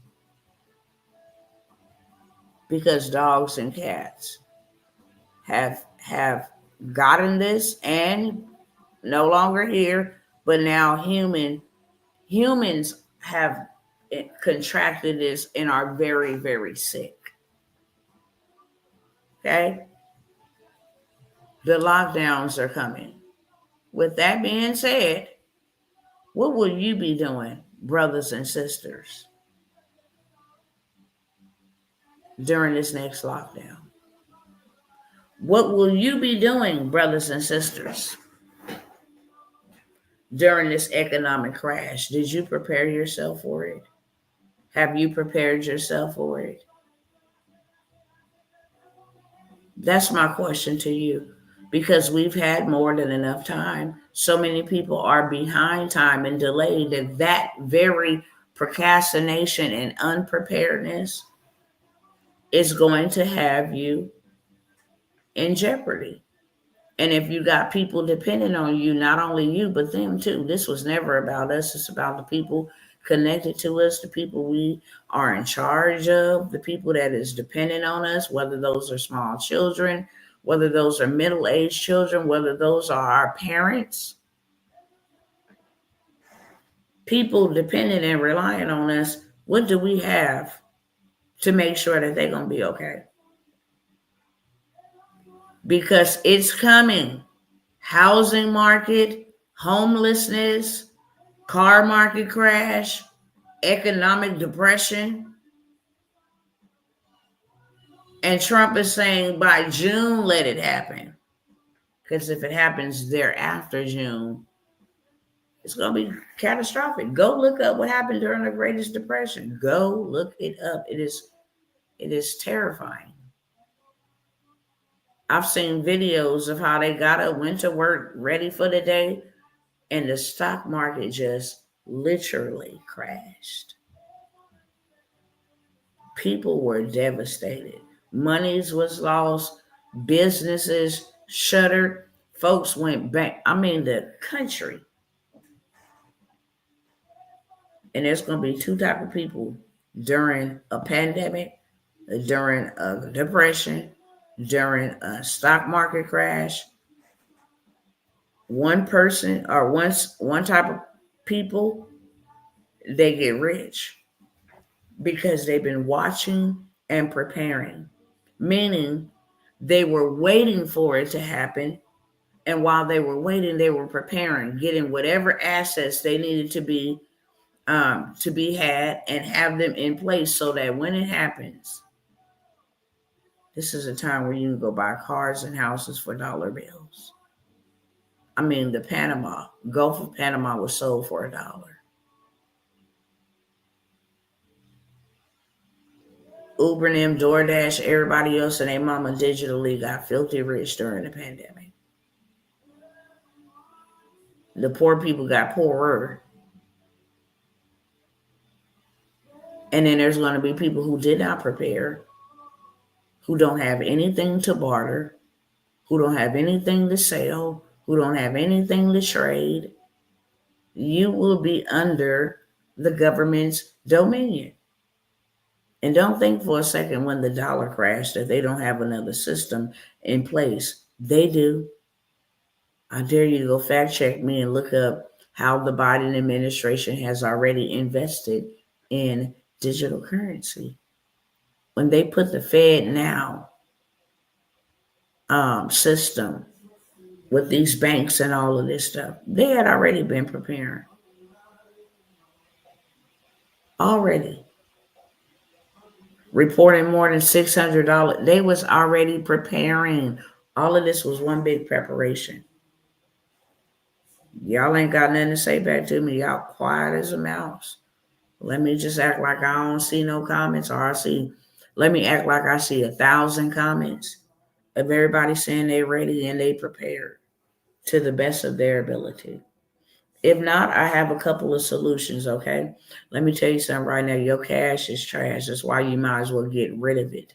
because dogs and cats have gotten this and no longer here, but now humans have contracted this and are very, very sick. Okay? The lockdowns are coming. With that being said, what will you be doing, brothers and sisters, during this next lockdown? What will you be doing, brothers and sisters, during this economic crash? Did you prepare yourself for it? Have you prepared yourself for it? That's my question to you, because we've had more than enough time. So many people are behind time and delayed that very procrastination and unpreparedness is going to have you in jeopardy. And if you got people depending on you, not only you, but them too. This was never about us. It's about the people connected to us, the people we are in charge of, the people that is dependent on us, whether those are small children, whether those are middle-aged children, whether those are our parents. People dependent and relying on us. What do we have to make sure that they're going to be okay? Because it's coming. Housing market, homelessness, car market crash, economic depression. And Trump is saying by June, let it happen. Because if it happens thereafter June, it's going to be catastrophic. Go look up what happened during the Greatest Depression. Go look it up. It is terrifying. I've seen videos of how they got up, went to work, ready for the day, and the stock market just literally crashed. People were devastated. Monies was lost. Businesses shuttered. Folks went back. I mean, the country. And there's going to be two types of people during a pandemic, during a depression, during a stock market crash. One person or one type of people, they get rich because they've been watching and preparing, meaning they were waiting for it to happen. And while they were waiting, they were preparing, getting whatever assets they needed to be had and have them in place so that when it happens, this is a time where you can go buy cars and houses for dollar bills. I mean, the Gulf of Panama was sold for $1. Uber and them, DoorDash, everybody else and their mama digitally got filthy rich during the pandemic. The poor people got poorer. And then there's going to be people who did not prepare, who don't have anything to barter, who don't have anything to sell, who don't have anything to trade. You will be under the government's dominion. And don't think for a second when the dollar crashed that they don't have another system in place. They do. I dare you to go fact check me and look up how the Biden administration has already invested in digital currency. When they put the Fed Now system with these banks and all of this stuff, they had already been preparing. Already. Reporting more than $600. They was already preparing. All of this was one big preparation. Y'all ain't got nothing to say back to me. Y'all quiet as a mouse. Let me just act like I don't see no comments, or let me act like I see 1,000 comments of everybody saying they're ready and they prepared to the best of their ability. If not, I have a couple of solutions, okay? Let me tell you something right now. Your cash is trash. That's why you might as well get rid of it.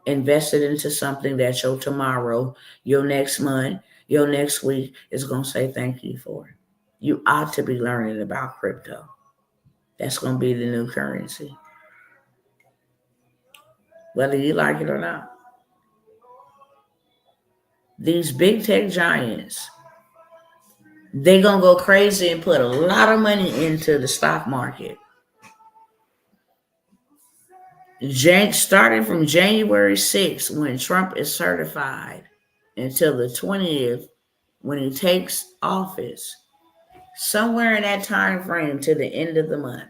Invest it into something that your tomorrow, your next month, your next week is going to say thank you for. You ought to be learning about crypto. That's going to be the new currency, whether you like it or not. These big tech giants, they're going to go crazy and put a lot of money into the stock market. Starting from January 6th, when Trump is certified, until the 20th, when he takes office, somewhere in that time frame to the end of the month,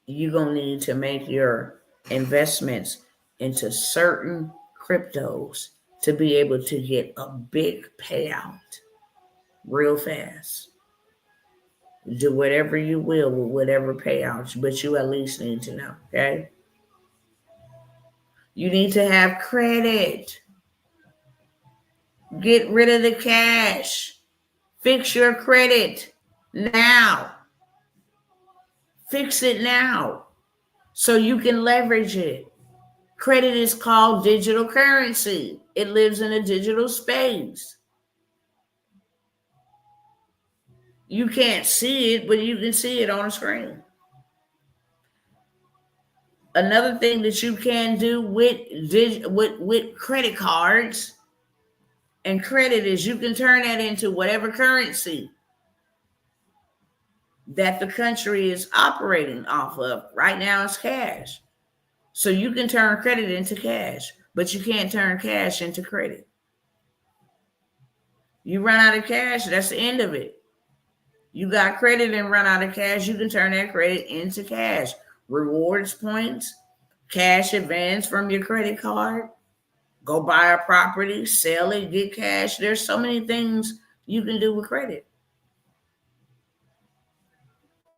you're going to need to make your investments into certain cryptos to be able to get a big payout real fast. Do whatever you will with whatever payouts, but you at least need to know, okay? You need to have credit. Get rid of the cash. Fix your credit now. Fix it now so you can leverage it. Credit is called digital currency. It lives in a digital space. You can't see it, but you can see it on a screen. Another thing that you can do with credit cards and credit is you can turn that into whatever currency that the country is operating off of. Right now it's cash. So you can turn credit into cash, but you can't turn cash into credit. You run out of cash, that's the end of it. You got credit and run out of cash, you can turn that credit into cash. Rewards points, cash advance from your credit card, go buy a property, sell it, get cash. There's so many things you can do with credit.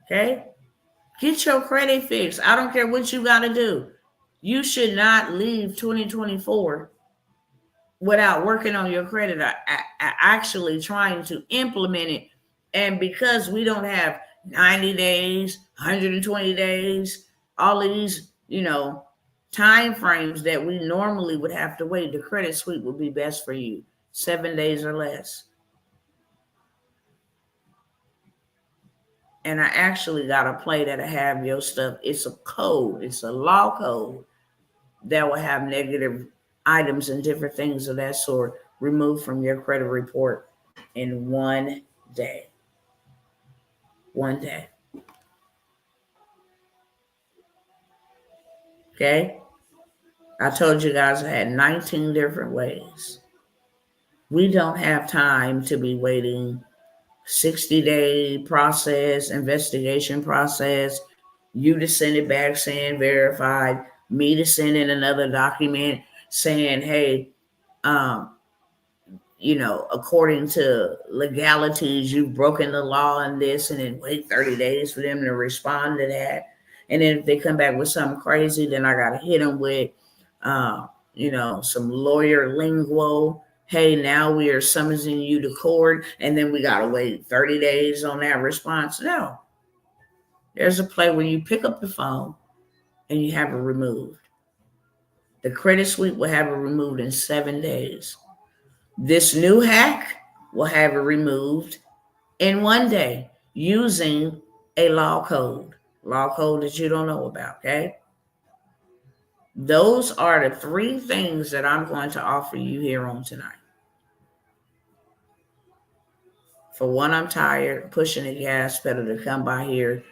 Okay? Get your credit fixed. I don't care what you got to do. You should not leave 2024 without working on your credit, actually trying to implement it. And because we don't have 90 days, 120 days, all of these, time frames that we normally would have to wait, the credit suite would be best for you. 7 days or less. And I actually got a play that'll have your stuff. It's a code. It's a law code that will have negative items and different things of that sort removed from your credit report in 1 day. 1 day. Okay? I told you guys I had 19 different ways. We don't have time to be waiting 60-day process, investigation process, you to send it back saying verified, me to send in another document saying, hey, according to legalities, you've broken the law on this, and then wait 30 days for them to respond to that. And then if they come back with something crazy, then I got to hit them with, some lawyer lingo. Hey, now we are summoning you to court, and then we got to wait 30 days on that response. No, There's a play where you pick up the phone and you have it removed. The credit sweep will have it removed in 7 days. This new hack will have it removed in 1 day using a law code that you don't know about, okay? Those are the 3 things that I'm going to offer you here on tonight. For one, I'm tired of pushing the gas pedal to come by here,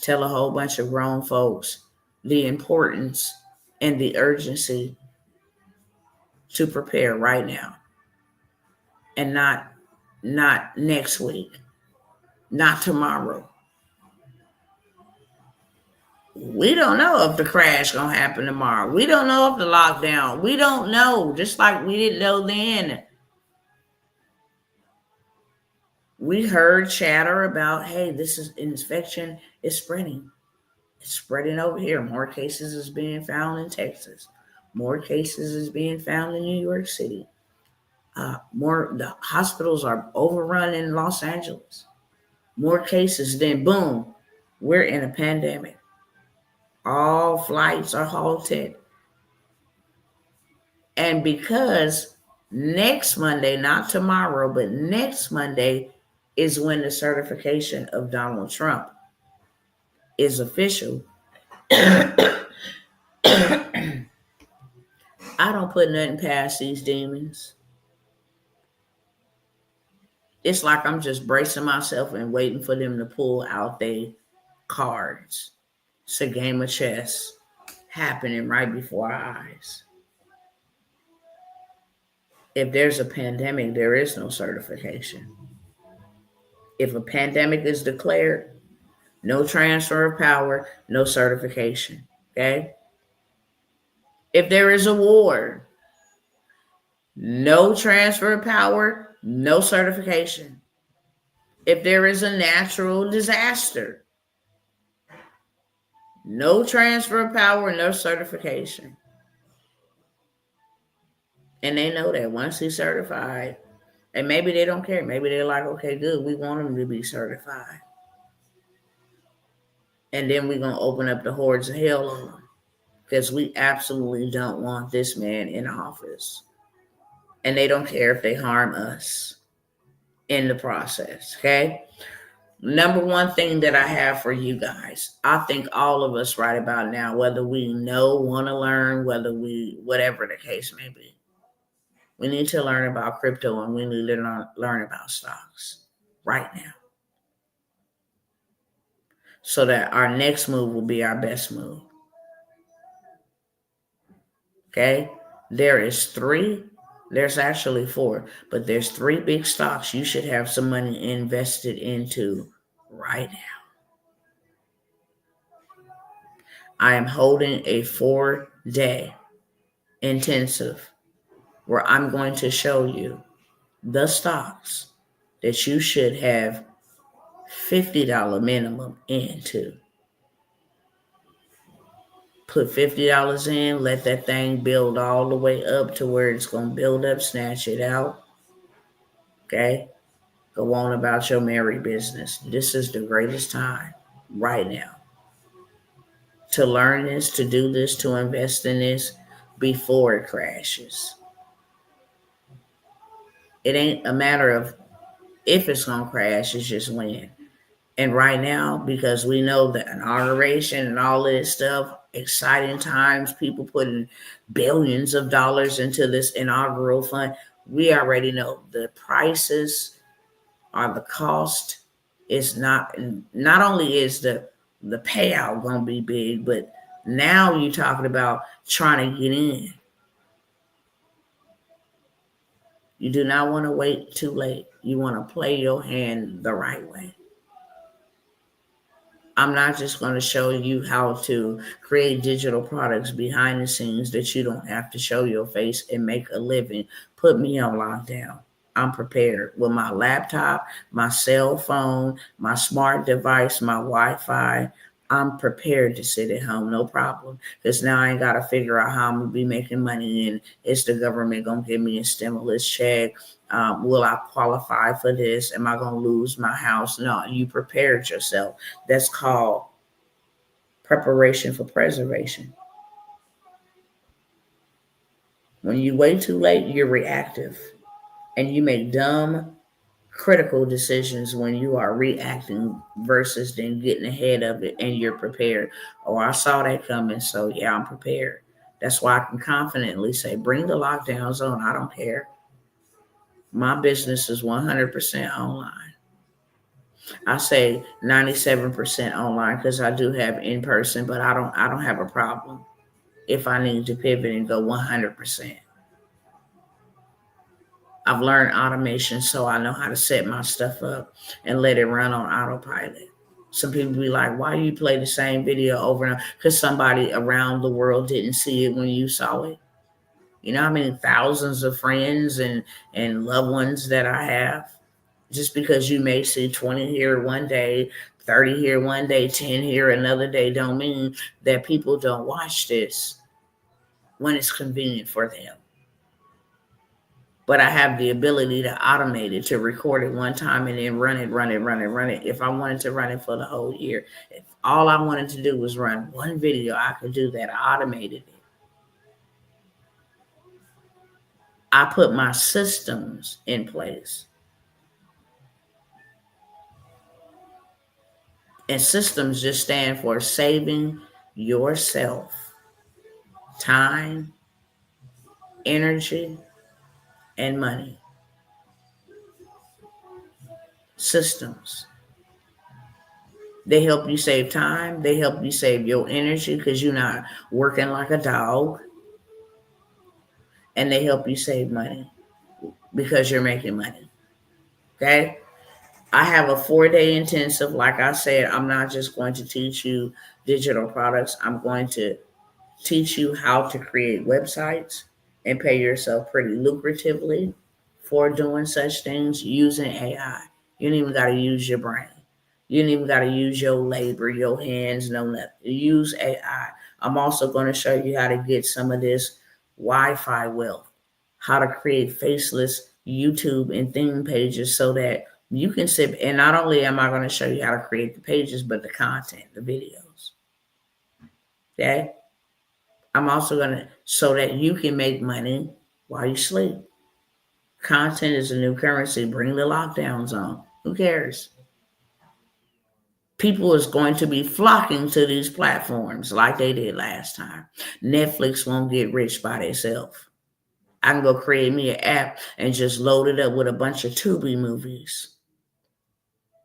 tell a whole bunch of grown folks the importance and the urgency to prepare right now, and not next week, not tomorrow. We don't know if the crash gonna happen tomorrow. We don't know if the lockdown. We don't know. Just like we didn't know then. We heard chatter about, hey, this is infection is spreading. It's spreading over here. More cases is being found in Texas. More cases is being found in New York City. The hospitals are overrun in Los Angeles. More cases, then boom, we're in a pandemic. All flights are halted. And because next Monday, not tomorrow, but next Monday is when the certification of Donald Trump is official. I don't put nothing past these demons. It's like I'm just bracing myself and waiting for them to pull out their cards. It's a game of chess happening right before our eyes. If there's a pandemic, there is no certification. If a pandemic is declared, no transfer of power, no certification. Okay? If there is a war, no transfer of power, no certification. If there is a natural disaster, no transfer of power, no certification. And they know that once he's certified, and maybe they don't care. Maybe they're like, okay, good, we want him to be certified. And then we're going to open up the hordes of hell on them, because we absolutely don't want this man in office. And they don't care if they harm us in the process, okay? Number one thing that I have for you guys, I think all of us right about now, whether we know, want to learn, whatever the case may be, we need to learn about crypto, and we need to learn about stocks right now, so that our next move will be our best move. Okay? There's actually 4, but there's 3 big stocks you should have some money invested into right now. I am holding a 4-day intensive where I'm going to show you the stocks that you should have $50 minimum into. Put $50 in, let that thing build all the way up to where it's going to build up, snatch it out. Okay? Go on about your merry business. This is the greatest time right now to learn this, to do this, to invest in this before it crashes. It ain't a matter of if it's going to crash, it's just when. And right now, because we know the inauguration and all of this stuff, exciting times, people putting billions of dollars into this inaugural fund, we already know the prices or the cost is not only is the payout going to be big, but now you're talking about trying to get in. You do not want to wait too late. You want to play your hand the right way. I'm not just going to show you how to create digital products behind the scenes that you don't have to show your face and make a living. Put me on lockdown. I'm prepared with my laptop, my cell phone, my smart device, my Wi-Fi. I'm prepared to sit at home, no problem. Because now I ain't got to figure out how I'm going to be making money, and is the government going to give me a stimulus check? Will I qualify for this? Am I going to lose my house? No, you prepared yourself. That's called Preparation for preservation. When you wait too late, you're reactive and you make dumb, critical decisions when you are reacting versus then getting ahead of it and you're prepared. Oh, I saw that coming, so yeah, I'm prepared. That's why I can confidently say, bring the lockdowns on. I don't care. My business is 100% online. I say 97% online because I do have in person, but I don't have a problem if I need to pivot and go 100%. I've learned automation, so I know how to set my stuff up and let it run on autopilot. Some people be like, why do you play the same video over and over? Because somebody around the world didn't see it when you saw it. You know how many thousands of friends and loved ones that I have? Just because you may see 20 here one day, 30 here one day, 10 here another day, don't mean that people don't watch this when it's convenient for them. But I have the ability to automate it, to record it one time and then run it. If I wanted to run it for the whole year, if all I wanted to do was run one video, I could do that. I automated it. I put my systems in place. And systems just stand for saving yourself time, energy, and money. Systems. They help you save time. They help you save your energy because you're not working like a dog. And they help you save money because you're making money. Okay? I have a 4-day intensive. Like I said, I'm not just going to teach you digital products. I'm going to teach you how to create websites and pay yourself pretty lucratively for doing such things using AI. You don't even got to use your brain. You don't even got to use your labor, your hands, no nothing. Use AI. I'm also going to show you how to get some of this Wi-Fi wealth, how to create faceless YouTube and theme pages so that you can sit. And not only am I going to show you how to create the pages, but the content, the videos. Okay? I'm also going to, so that you can make money while you sleep. Content is a new currency. Bring the lockdowns on. Who cares? People is going to be flocking to these platforms like they did last time. Netflix won't get rich by themselves. I can go create me an app and just load it up with a bunch of Tubi movies.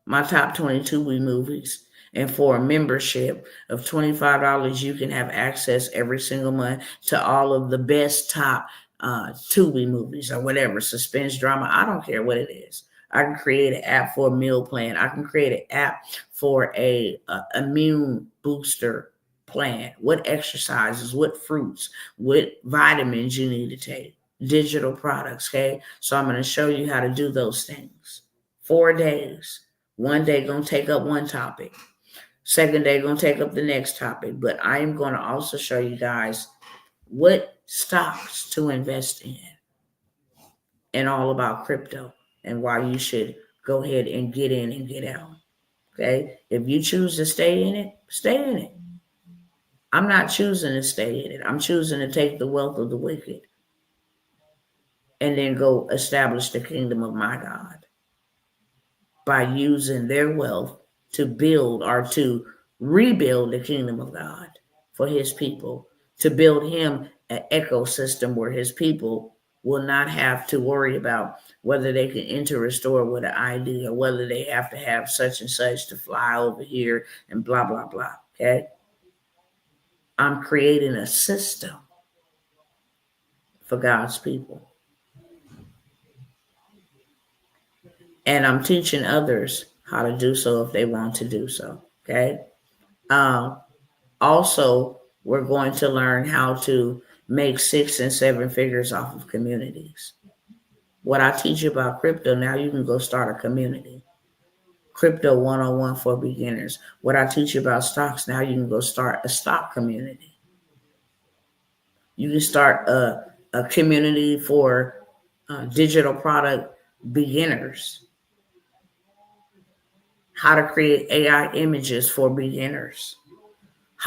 My top 20 Tubi movies. And for a membership of $25, you can have access every single month to all of the best top Tubi movies or whatever, suspense drama. I don't care what it is. I can create an app for a meal plan. I can create an app for a immune booster plan. What exercises, what fruits, what vitamins you need to take. Digital products, okay? So I'm going to show you how to do those things. 4 days. One day going to take up one topic. Second day going to take up the next topic. But I am going to also show you guys what stocks to invest in and all about crypto and why you should go ahead and get in and get out. Okay? If you choose to stay in it, stay in it. I'm not choosing to stay in it. I'm choosing to take the wealth of the wicked and then go establish the kingdom of my God by using their wealth to build or to rebuild the kingdom of God for his people, to build him an ecosystem where his people will not have to worry about whether they can enter a store with an ID or whether they have to have such and such to fly over here and blah, blah, blah. Okay? I'm creating a system for God's people. And I'm teaching others how to do so if they want to do so. Okay? Also, we're going to learn how to make 6 and 7 figures off of communities. What I teach you about crypto, now you can go start a community. Crypto 101 for beginners. What I teach you about stocks, now you can go start a stock community. You can start a community for digital product beginners. How to create AI images for beginners.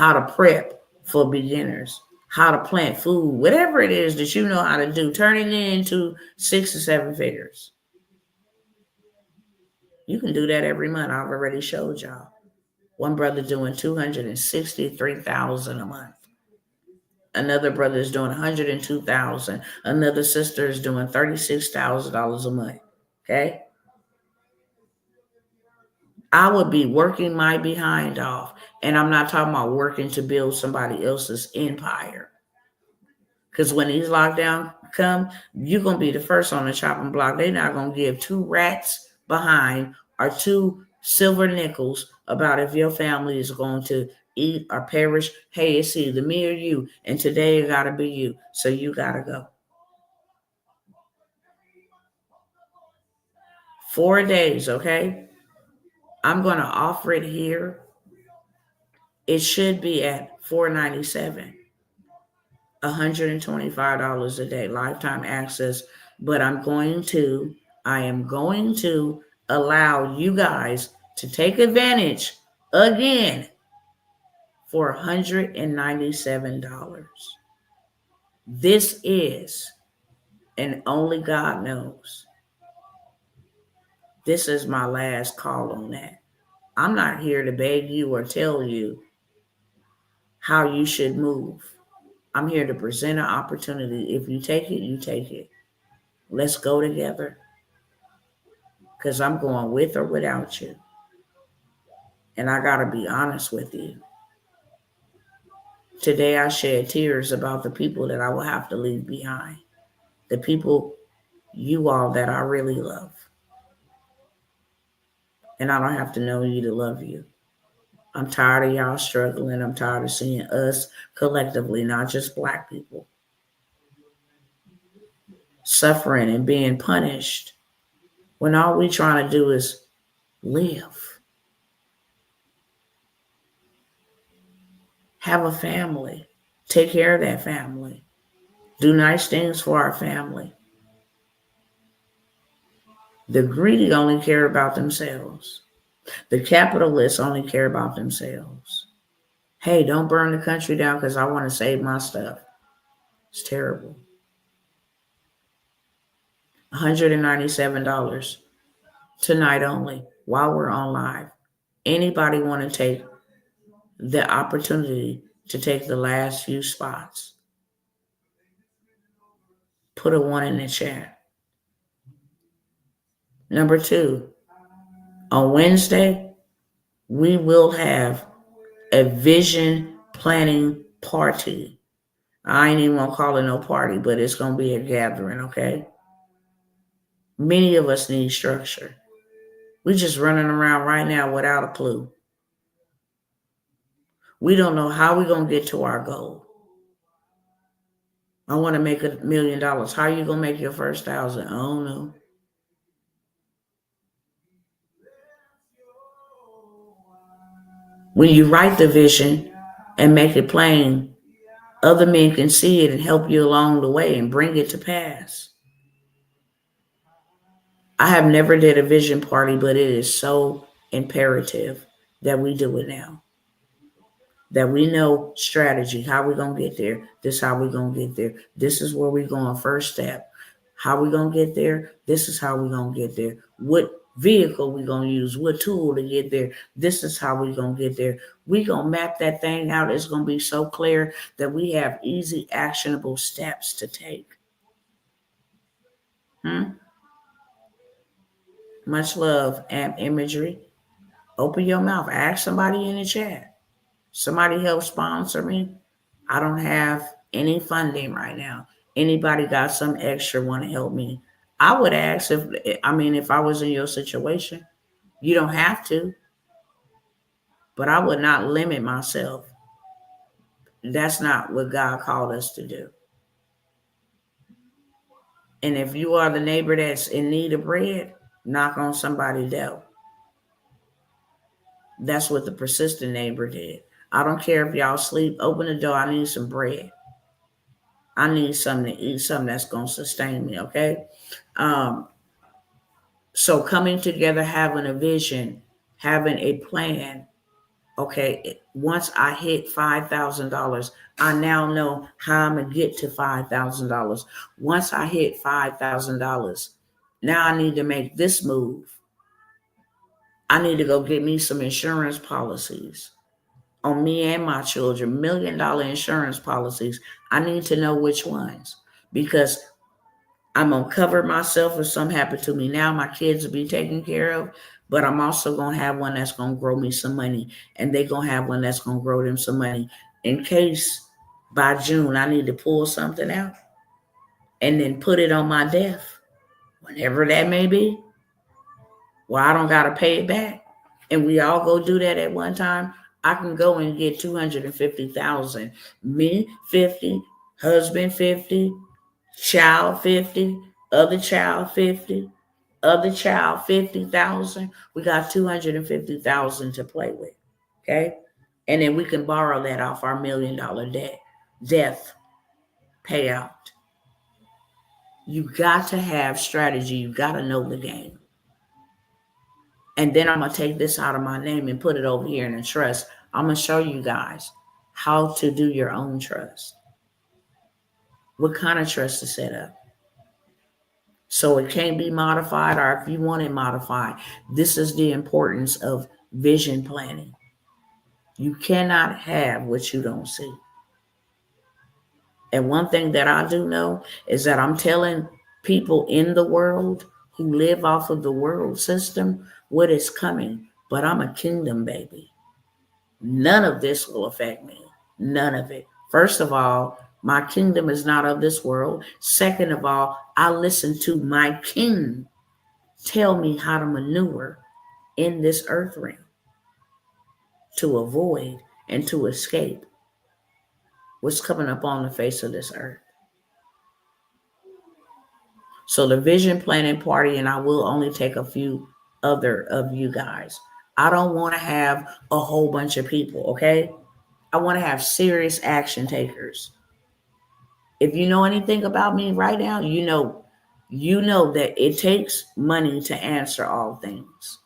how to prep for beginners, how to plant food, whatever it is that you know how to do, turn it into 6 or 7 figures. You can do that every month. I've already showed y'all. One brother doing $263,000 a month. Another brother is doing $102,000. Another sister is doing $36,000 a month. Okay. I would be working my behind off. And I'm not talking about working to build somebody else's empire. Because when these lockdowns come, you're going to be the first on the chopping block. They're not going to give 2 rats behind or 2 silver nickels about if your family is going to eat or perish. Hey, it's either me or you. And today it got to be you. So you got to go. 4 days, okay? I'm going to offer it here. It should be at $497. $125 a day, lifetime access. But I am going to allow you guys to take advantage again for $197. This is, and only God knows, this is my last call on that. I'm not here to beg you or tell you how you should move. I'm here to present an opportunity. If you take it, you take it. Let's go together. Because I'm going with or without you. And I got to be honest with you. Today I shed tears about the people that I will have to leave behind. The people, you all, that I really love. And I don't have to know you to love you. I'm tired of y'all struggling. I'm tired of seeing us collectively, not just Black people, suffering and being punished when all we trying to do is live. Have a family. Take care of that family. Do nice things for our family. The greedy only care about themselves. The capitalists only care about themselves. Hey, don't burn the country down because I want to save my stuff. It's terrible. $197 tonight only while we're on live. Anybody want to take the opportunity to take the last few spots? Put a 1 in the chat. Number 2, on Wednesday, we will have a vision planning party. I ain't even gonna call it no party, but it's gonna be a gathering, okay? Many of us need structure. We're just running around right now without a clue. We don't know how we're gonna get to our goal. I want to make $1 million. How are you gonna make your first 1,000? I don't know. When you write the vision and make it plain, other men can see it and help you along the way and bring it to pass. I have never did a vision party, but it is so imperative that we do it now. That we know strategy, how we going to get there. This is how we going to get there. This is where we going first step. How we going to get there? This is how we going to get there. What vehicle we going to use? What tool to get there? This is how we going to get there. We going to map that thing out. It's going to be so clear that we have easy, actionable steps to take. Much love, Amp Imagery. Open your mouth. Ask somebody in the chat. Somebody help sponsor me. I don't have any funding right now. Anybody got some extra want to help me? I would ask if I was in your situation. You don't have to, but I would not limit myself. That's not what God called us to do. And if you are the neighbor that's in need of bread, knock on somebody's door. That's what the persistent neighbor did. I don't care if y'all sleep. Open the door. I need some bread. I need something to eat, something that's going to sustain me, okay? So coming together, having a vision, having a plan, Okay, once I hit $5,000, I now know how I'm gonna get to $5,000. Once I hit $5,000, now I need to make this move. I need to go get me some insurance policies on me and my children, $1 million insurance policies. I need to know which ones, because I'm going to cover myself if something happened to me now. My kids will be taken care of, but I'm also going to have one that's going to grow me some money, and they're going to have one that's going to grow them some money in case by June I need to pull something out and then put it on my death, whenever that may be. Well, I don't got to pay it back. And we all go do that at one time. I can go and get 250,000. Me 50, husband 50, child 50, other child 50, other child 50,000. We got 250,000 to play with. Okay? And then we can borrow that off our $1 million death payout. You got to have strategy. You got to know the game. And then I'm going to take this out of my name and put it over here in a trust. I'm going to show you guys how to do your own trust. What kind of trust to set up. So it can't be modified, or if you want it modified. This is the importance of vision planning. You cannot have what you don't see. And one thing that I do know is that I'm telling people in the world who live off of the world system what is coming. But I'm a kingdom baby. None of this will affect me. None of it. First of all, my kingdom is not of this world. Second of all, I listen to my king tell me how to maneuver in this earth realm to avoid and to escape what's coming up on the face of this earth. So the vision planning party, and I will only take a few other of you guys. I don't want to have a whole bunch of people, okay? I want to have serious action takers. If you know anything about me right now, you know that it takes money to answer all things.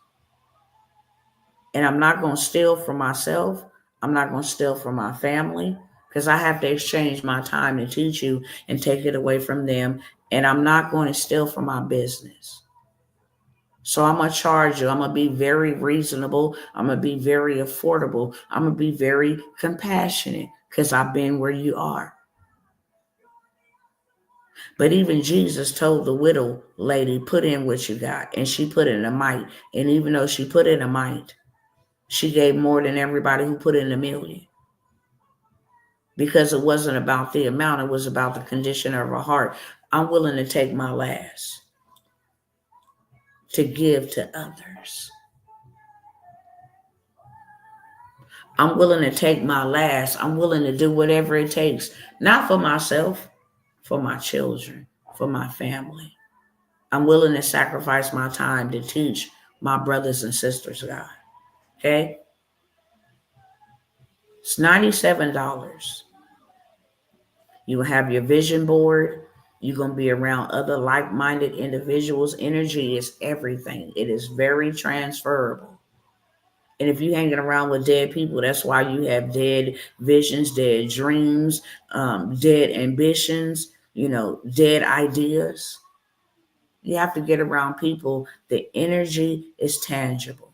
And I'm not going to steal from myself. I'm not going to steal from my family, because I have to exchange my time to teach you and take it away from them. And I'm not going to steal from my business. So I'm going to charge you. I'm going to be very reasonable. I'm going to be very affordable. I'm going to be very compassionate, because I've been where you are. But even Jesus told the widow lady, put in what you got. And she put in a mite. And even though she put in a mite, she gave more than everybody who put in $1 million. Because it wasn't about the amount. It was about the condition of her heart. I'm willing to take my last to give to others. I'm willing to take my last. I'm willing to do whatever it takes. Not for myself, for my children, for my family. I'm willing to sacrifice my time to teach my brothers and sisters God. Okay? It's $97. You will have your vision board. You're going to be around other like-minded individuals. Energy is everything. It is very transferable. And if you're hanging around with dead people, that's why you have dead visions, dead dreams, dead ambitions, dead ideas. You have to get around people. The energy is tangible.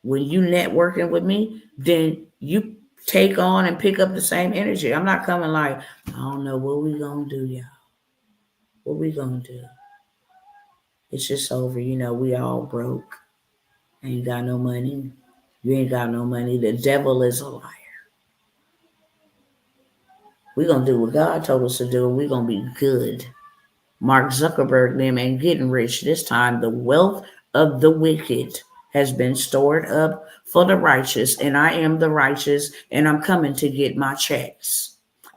When you networking with me, then you take on and pick up the same energy. I'm not coming like, I don't know what we gonna do, y'all. What we gonna do? It's just over. We all broke. Ain't got no money. You ain't got no money. The devil is a liar. We're gonna do what God told us to do, and we're gonna be good. Mark Zuckerberg, them ain't getting rich this time. The wealth of the wicked has been stored up for the righteous, and I am the righteous, and I'm coming to get my checks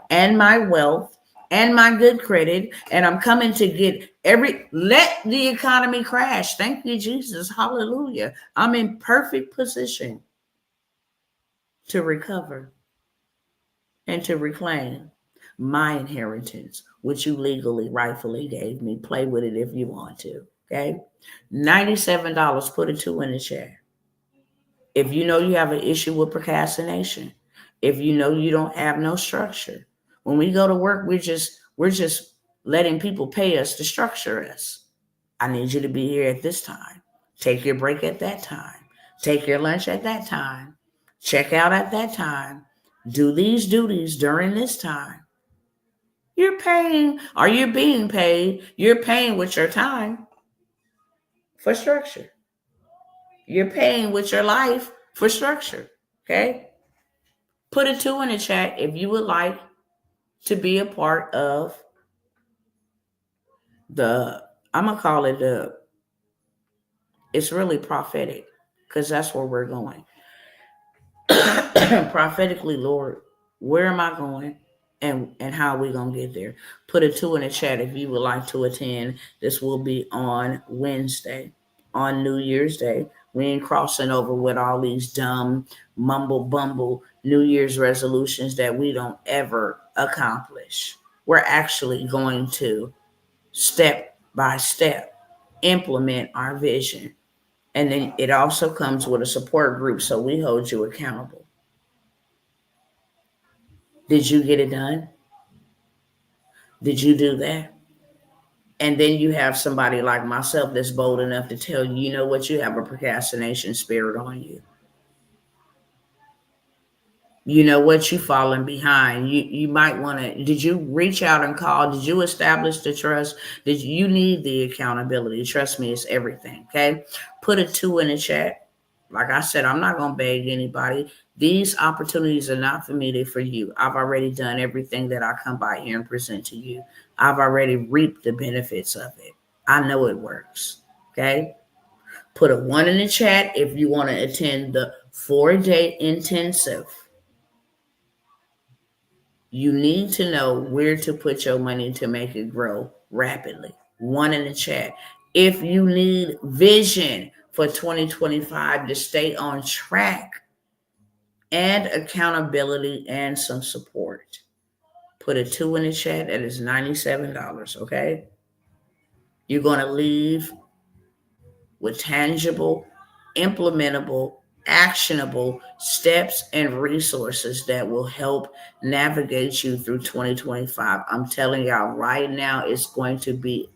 and my wealth and my good credit, and I'm coming to get let the economy crash. Thank you, Jesus. Hallelujah. I'm in perfect position to recover and to reclaim my inheritance, which you legally, rightfully gave me. Play with it if you want to. Okay. $97. Put a 2 in the chat. If you know you have an issue with procrastination, if you know you don't have no structure, when we go to work, we're just letting people pay us to structure us. I need you to be here at this time. Take your break at that time. Take your lunch at that time. Check out at that time. Do these duties during this time. You're paying, or you're being paid, you're paying with your time for structure. You're paying with your life for structure. Okay? Put a 2 in the chat if you would like to be a part of I'm going to call it it's really prophetic because that's where we're going. Prophetically, Lord, where am I going and how are we going to get there? Put a 2 in the chat if you would like to attend. This will be on Wednesday, on New Year's Day. We ain't crossing over with all these dumb mumble bumble New Year's resolutions that we don't ever accomplish. We're actually going to step by step implement our vision. And then it also comes with a support group, so we hold you accountable. Did you get it done? Did you do that? And then you have somebody like myself that's bold enough to tell you, you know what, you have a procrastination spirit on you. You know what, you falling behind. You might want to, did you reach out and call? Did you establish the trust? Did you need the accountability? Trust me, it's everything, okay? Put a 2 in the chat. Like I said, I'm not going to beg anybody. These opportunities are not for me, they're for you. I've already done everything that I come by here and present to you. I've already reaped the benefits of it. I know it works, okay? Put a 1 in the chat if you want to attend the 4-day intensive. You need to know where to put your money to make it grow rapidly. 1 in the chat. If you need vision for 2025 to stay on track and accountability and some support, put a 2 in the chat. That is $97, okay? You're going to leave with tangible, implementable, actionable steps and resources that will help navigate you through 2025. I'm telling y'all right now, it's going to be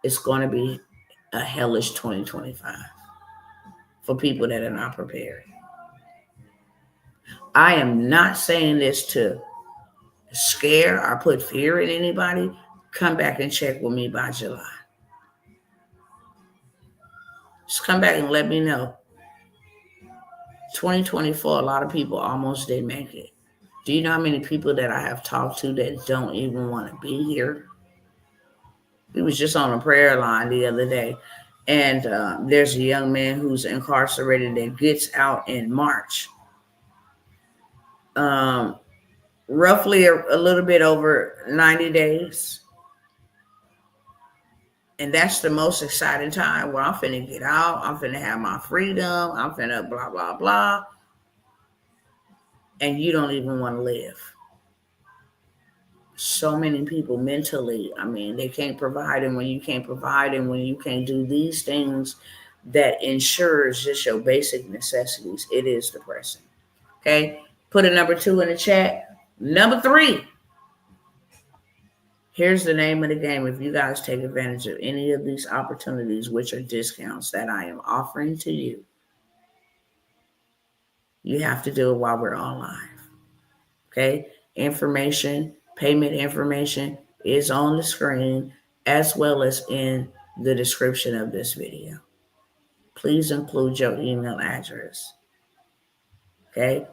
a hellish 2025 for people that are not prepared. I am not saying this to scare or put fear in anybody. Come back and check with me by July. Just come back and let me know. 2024, a lot of people almost didn't make it. Do you know how many people that I have talked to that don't even want to be here? We was just on a prayer line the other day, and there's a young man who's incarcerated that gets out in March. Roughly a little bit over 90 days. And that's the most exciting time where I'm finna get out. I'm finna have my freedom. I'm finna blah, blah, blah. And you don't even want to live. So many people mentally, I mean, they can't provide. And when you can't provide and when you can't do these things that ensures just your basic necessities, it is depressing. Okay? Put a number 2 in the chat. Number 3. Here's the name of the game. If you guys take advantage of any of these opportunities, which are discounts that I am offering to you, you have to do it while we're on live. Okay? Information, payment information is on the screen as well as in the description of this video. Please include your email address. Okay?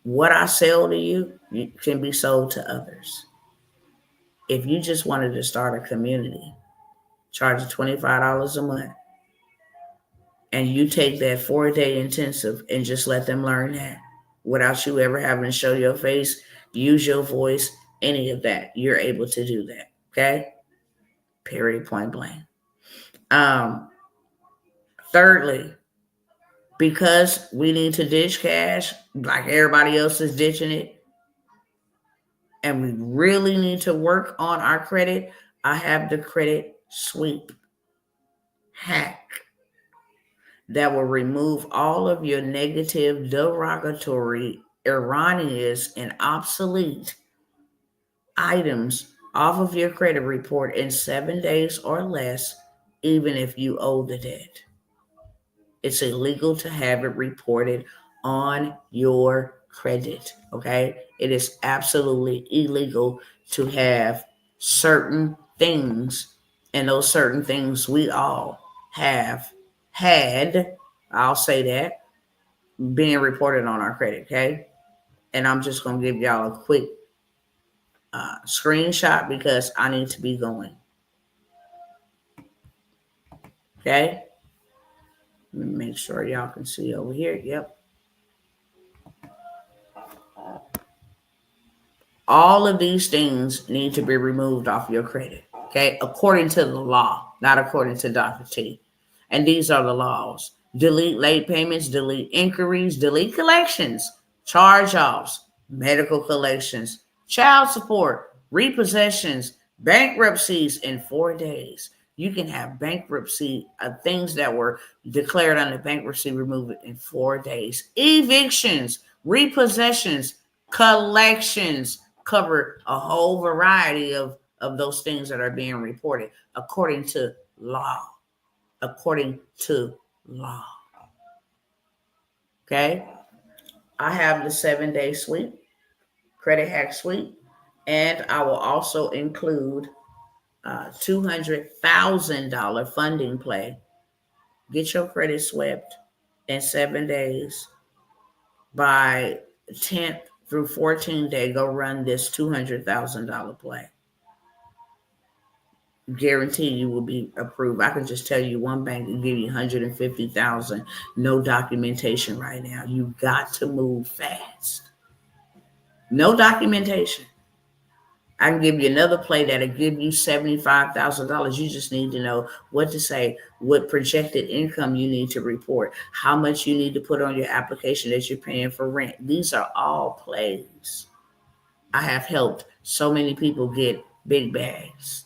What I sell to you can be sold to others. If you just wanted to start a community, charge $25 a month, and you take that 4-day intensive and just let them learn that without you ever having to show your face, use your voice, any of that, you're able to do that. Okay? Period, point blank. Thirdly, because we need to ditch cash like everybody else is ditching it, and we really need to work on our credit, I have the credit sweep hack. that will remove all of your negative, derogatory, erroneous, and obsolete items off of your credit report in 7 days or less, even if you owe the debt. It's illegal to have it reported on your credit, okay? It is absolutely illegal to have certain things, and those certain things we all have had, I'll say that, being reported on our credit, okay? And I'm just going to give y'all a quick screenshot because I need to be going, okay? Let me make sure y'all can see over here. Yep. All of these things need to be removed off your credit, okay? According to the law, not according to Dr. T. And these are the laws. Delete late payments, delete inquiries, delete collections, charge-offs, medical collections, child support, repossessions, bankruptcies in 4 days. You can have bankruptcy of things that were declared under bankruptcy removed in 4 days. Evictions, repossessions, collections cover a whole variety of those things that are being reported according to law. According to law. Okay? I have the 7-day sweep, credit hack sweep, and I will also include $200,000 funding play. Get your credit swept in 7 days. By 10th through 14th day, go run this $200,000 play. Guarantee you will be approved. I can just tell you one bank can give you $150,000, no documentation right now. You got to move fast. No documentation. I can give you another play that'll give you $75,000. You just need to know what to say, what projected income you need to report, how much you need to put on your application that you're paying for rent. These are all plays. I have helped so many people get big bags.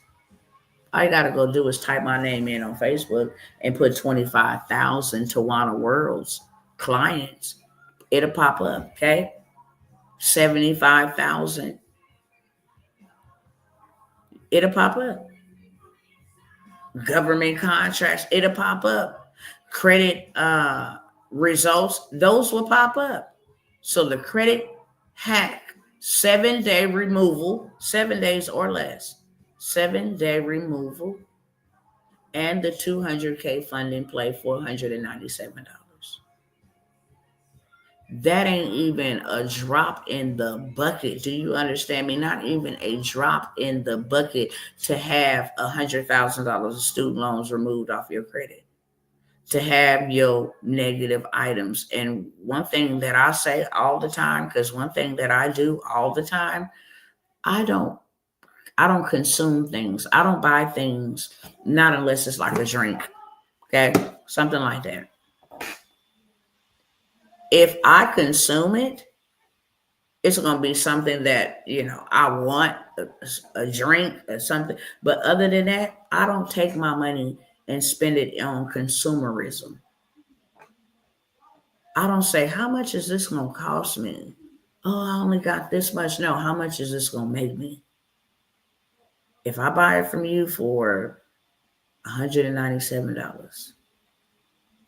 All you got to go do is type my name in on Facebook and put 25,000 Tawana Worlds clients. It'll pop up, okay? 75,000. It'll pop up. Government contracts, it'll pop up. Credit results, those will pop up. So the credit hack, 7-day removal, 7 days or less, 7-day removal, and the $200K funding play, $497. That ain't even a drop in the bucket. Do you understand me? Not even a drop in the bucket to have $100,000 of student loans removed off your credit, to have your negative items. And one thing that I say all the time, because one thing that I do all the time, I don't consume things. I don't buy things, not unless it's like a drink, okay? Something like that. If I consume it, it's going to be something that, I want, a drink or something. But other than that, I don't take my money and spend it on consumerism. I don't say, how much is this going to cost me? Oh, I only got this much. No, how much is this going to make me? If I buy it from you for $197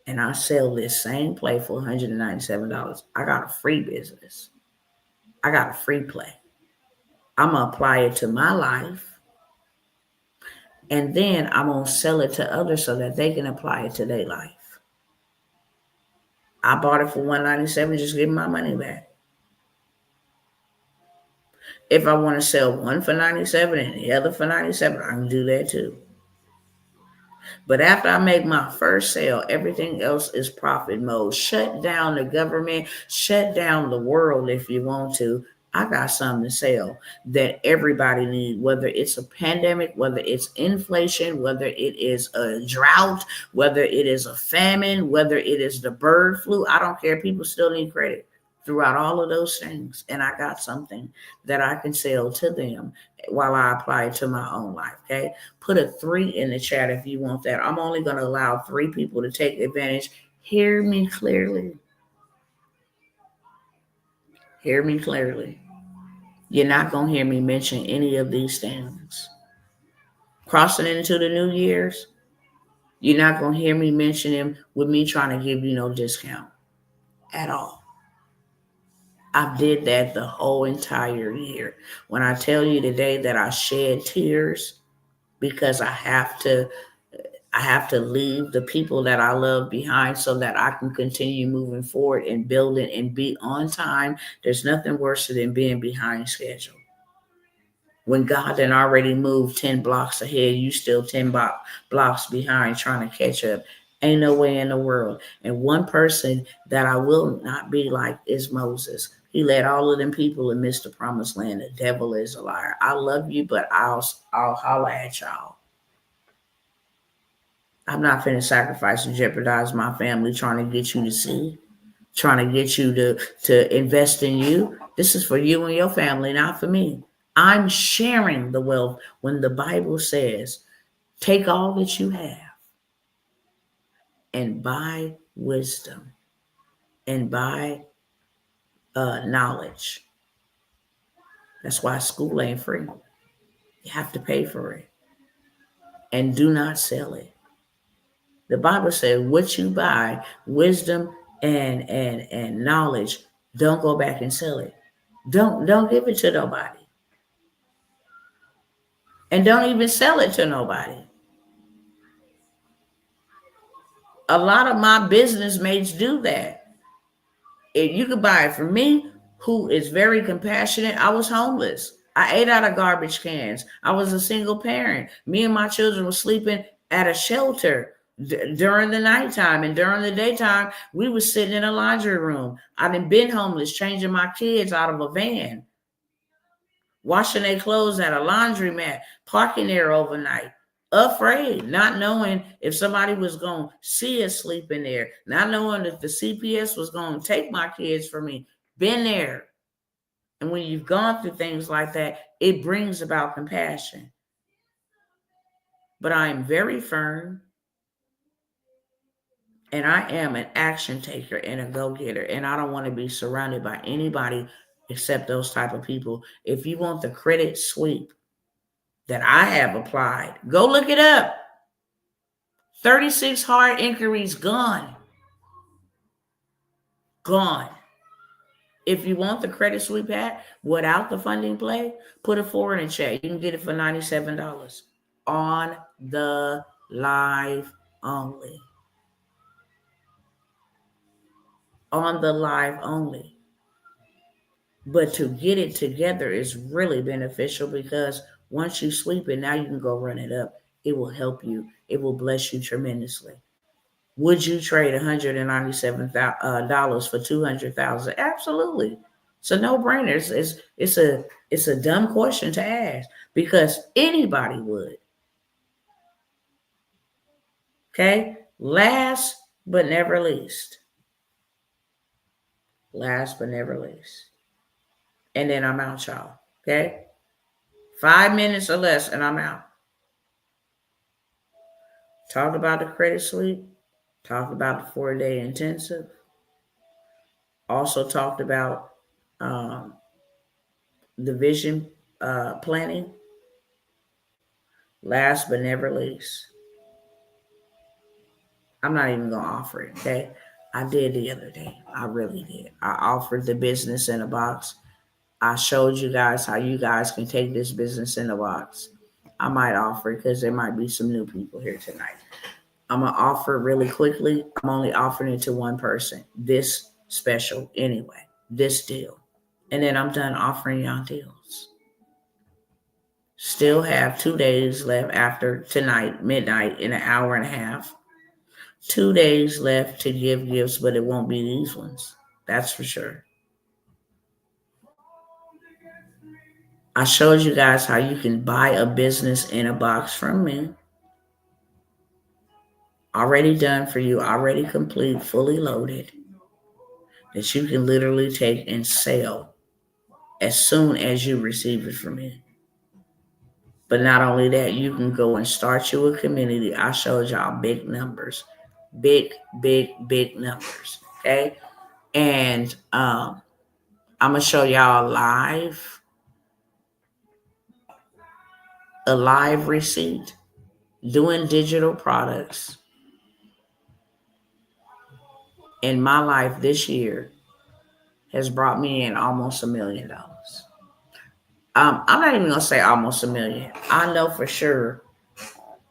and I sell this same play for $197, I got a free business. I got a free play. I'm going to apply it to my life. And then I'm going to sell it to others so that they can apply it to their life. I bought it for $197, just give me my money back. If I want to sell one for $97 and the other for $97, I can do that too. But after I make my first sale, everything else is profit mode. Shut down the government, shut down the world if you want to. I got something to sell that everybody needs, whether it's a pandemic, whether it's inflation, whether it is a drought, whether it is a famine, whether it is the bird flu. I don't care. People still need credit throughout all of those things. And I got something that I can sell to them while I apply it to my own life, okay? Put a 3 in the chat if you want that. I'm only going to allow 3 people to take advantage. Hear me clearly. Hear me clearly. You're not going to hear me mention any of these things. Crossing into the New Year's, you're not going to hear me mention them with me trying to give you no discount at all. I did that the whole entire year. When I tell you today that I shed tears because I have to leave the people that I love behind so that I can continue moving forward and building and be on time. There's nothing worse than being behind schedule. When God had already moved 10 blocks ahead, you still 10 blocks behind trying to catch up. Ain't no way in the world. And one person that I will not be like is Moses. He led all of them people and missed the promised land. The devil is a liar. I love you, but I'll holler at y'all. I'm not finna sacrifice and jeopardize my family trying to get you to see, trying to get you to invest in you. This is for you and your family, not for me. I'm sharing the wealth when the Bible says, take all that you have and buy wisdom and buy knowledge. That's why school ain't free. You have to pay for it. And do not sell it. The Bible says what you buy, wisdom and knowledge, don't go back and sell it. Don't give it to nobody. And don't even sell it to nobody. A lot of my business mates do that. If you could buy it from me, who is very compassionate. I was homeless. I ate out of garbage cans. I was a single parent. Me and my children were sleeping at a shelter during the nighttime, and during the daytime, we were sitting in a laundry room. I done been homeless, changing my kids out of a van, washing their clothes at a laundromat, parking there overnight, afraid, not knowing if somebody was going to see us sleeping there, not knowing if the CPS was going to take my kids from me. Been there. And when you've gone through things like that, it brings about compassion. But I am very firm, and I am an action taker and a go-getter, and I don't want to be surrounded by anybody except those type of people. If you want the credit sweep that I have applied, go look it up. 36 hard inquiries gone. Gone. If you want the credit sweep hat without the funding play, put a 4 in the chat. You can get it for $97 on the live only. On the live only. But to get it together is really beneficial because once you sweep it, now you can go run it up. It will help you. It will bless you tremendously. Would you trade $197 for $200,000? Absolutely. It's a no-brainer. It's a dumb question to ask because anybody would. Okay. Last but never least. Last but never least. And then I'm out, y'all. Okay. 5 minutes or less, and I'm out. Talk about the credit sweep. Talked about the 4-day intensive. Also talked about the vision planning. Last but never least, I'm not even going to offer it, okay? I did the other day. I really did. I offered the business in a box. I showed you guys how you guys can take this business in a box. I might offer it because there might be some new people here tonight. I'm going to offer it really quickly. I'm only offering it to one person. This special anyway. This deal. And then I'm done offering y'all deals. Still have 2 days left after tonight, midnight, in an hour and a half. 2 days left to give gifts, but it won't be these ones. That's for sure. I showed you guys how you can buy a business in a box from me. Already done for you, already complete, fully loaded. That you can literally take and sell as soon as you receive it from me. But not only that, you can go and start you a community. I showed y'all big numbers. big, big, big numbers. Okay. And I'm gonna show y'all a live receipt doing digital products in my life this year has brought me in almost $1 million. I'm not even gonna say almost $1 million. I know for sure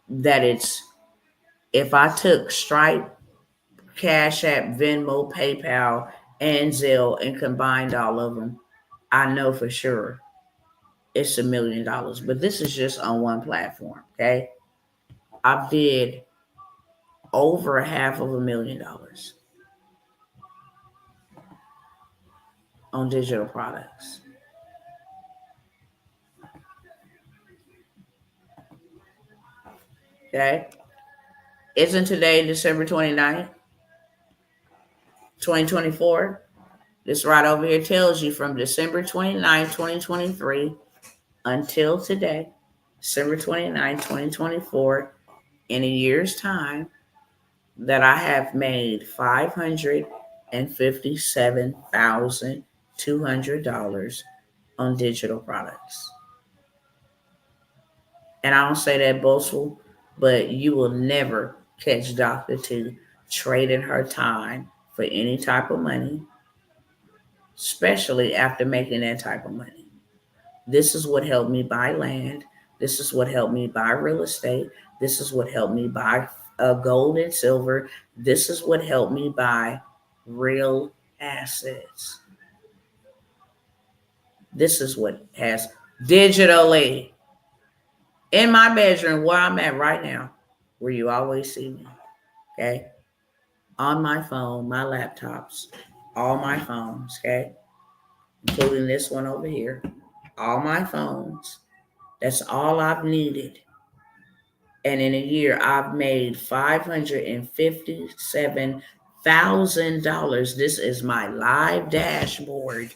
that if I took Stripe, Cash App, Venmo, PayPal, and Zelle and combined all of them, I know for sure it's $1 million. But this is just on one platform, okay? I did over $500,000 on digital products. Okay? Isn't today December 29th, 2024? This right over here tells you from December 29th, 2023 until today, December 29th, 2024, in a year's time, that I have made $557,200 on digital products. And I don't say that boastful, but you will never catch Dr. T trading her time for any type of money, especially after making that type of money. This is what helped me buy land. This is what helped me buy real estate. This is what helped me buy gold and silver. This is what helped me buy real assets. This is what has digitally in my bedroom where I'm at right now, where you always see me, okay? On my phone, my laptops, all my phones, okay? Including this one over here, all my phones. That's all I've needed. And in a year, I've made $557,000. This is my live dashboard,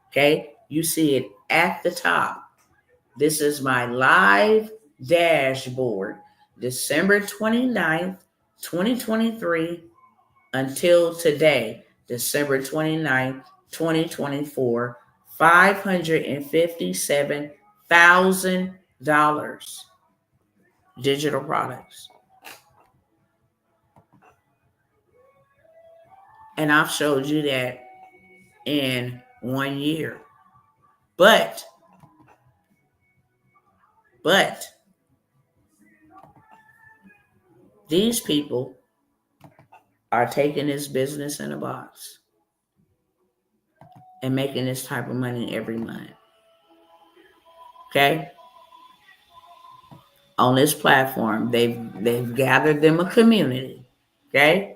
okay? You see it at the top. This is my live dashboard, December 29th, 2023 until today, December 29th, 2024, $557,000 digital products. And I've showed you that in 1 year. But these people are taking this business in a box and making this type of money every month. Okay? On this platform, they've gathered them a community. Okay?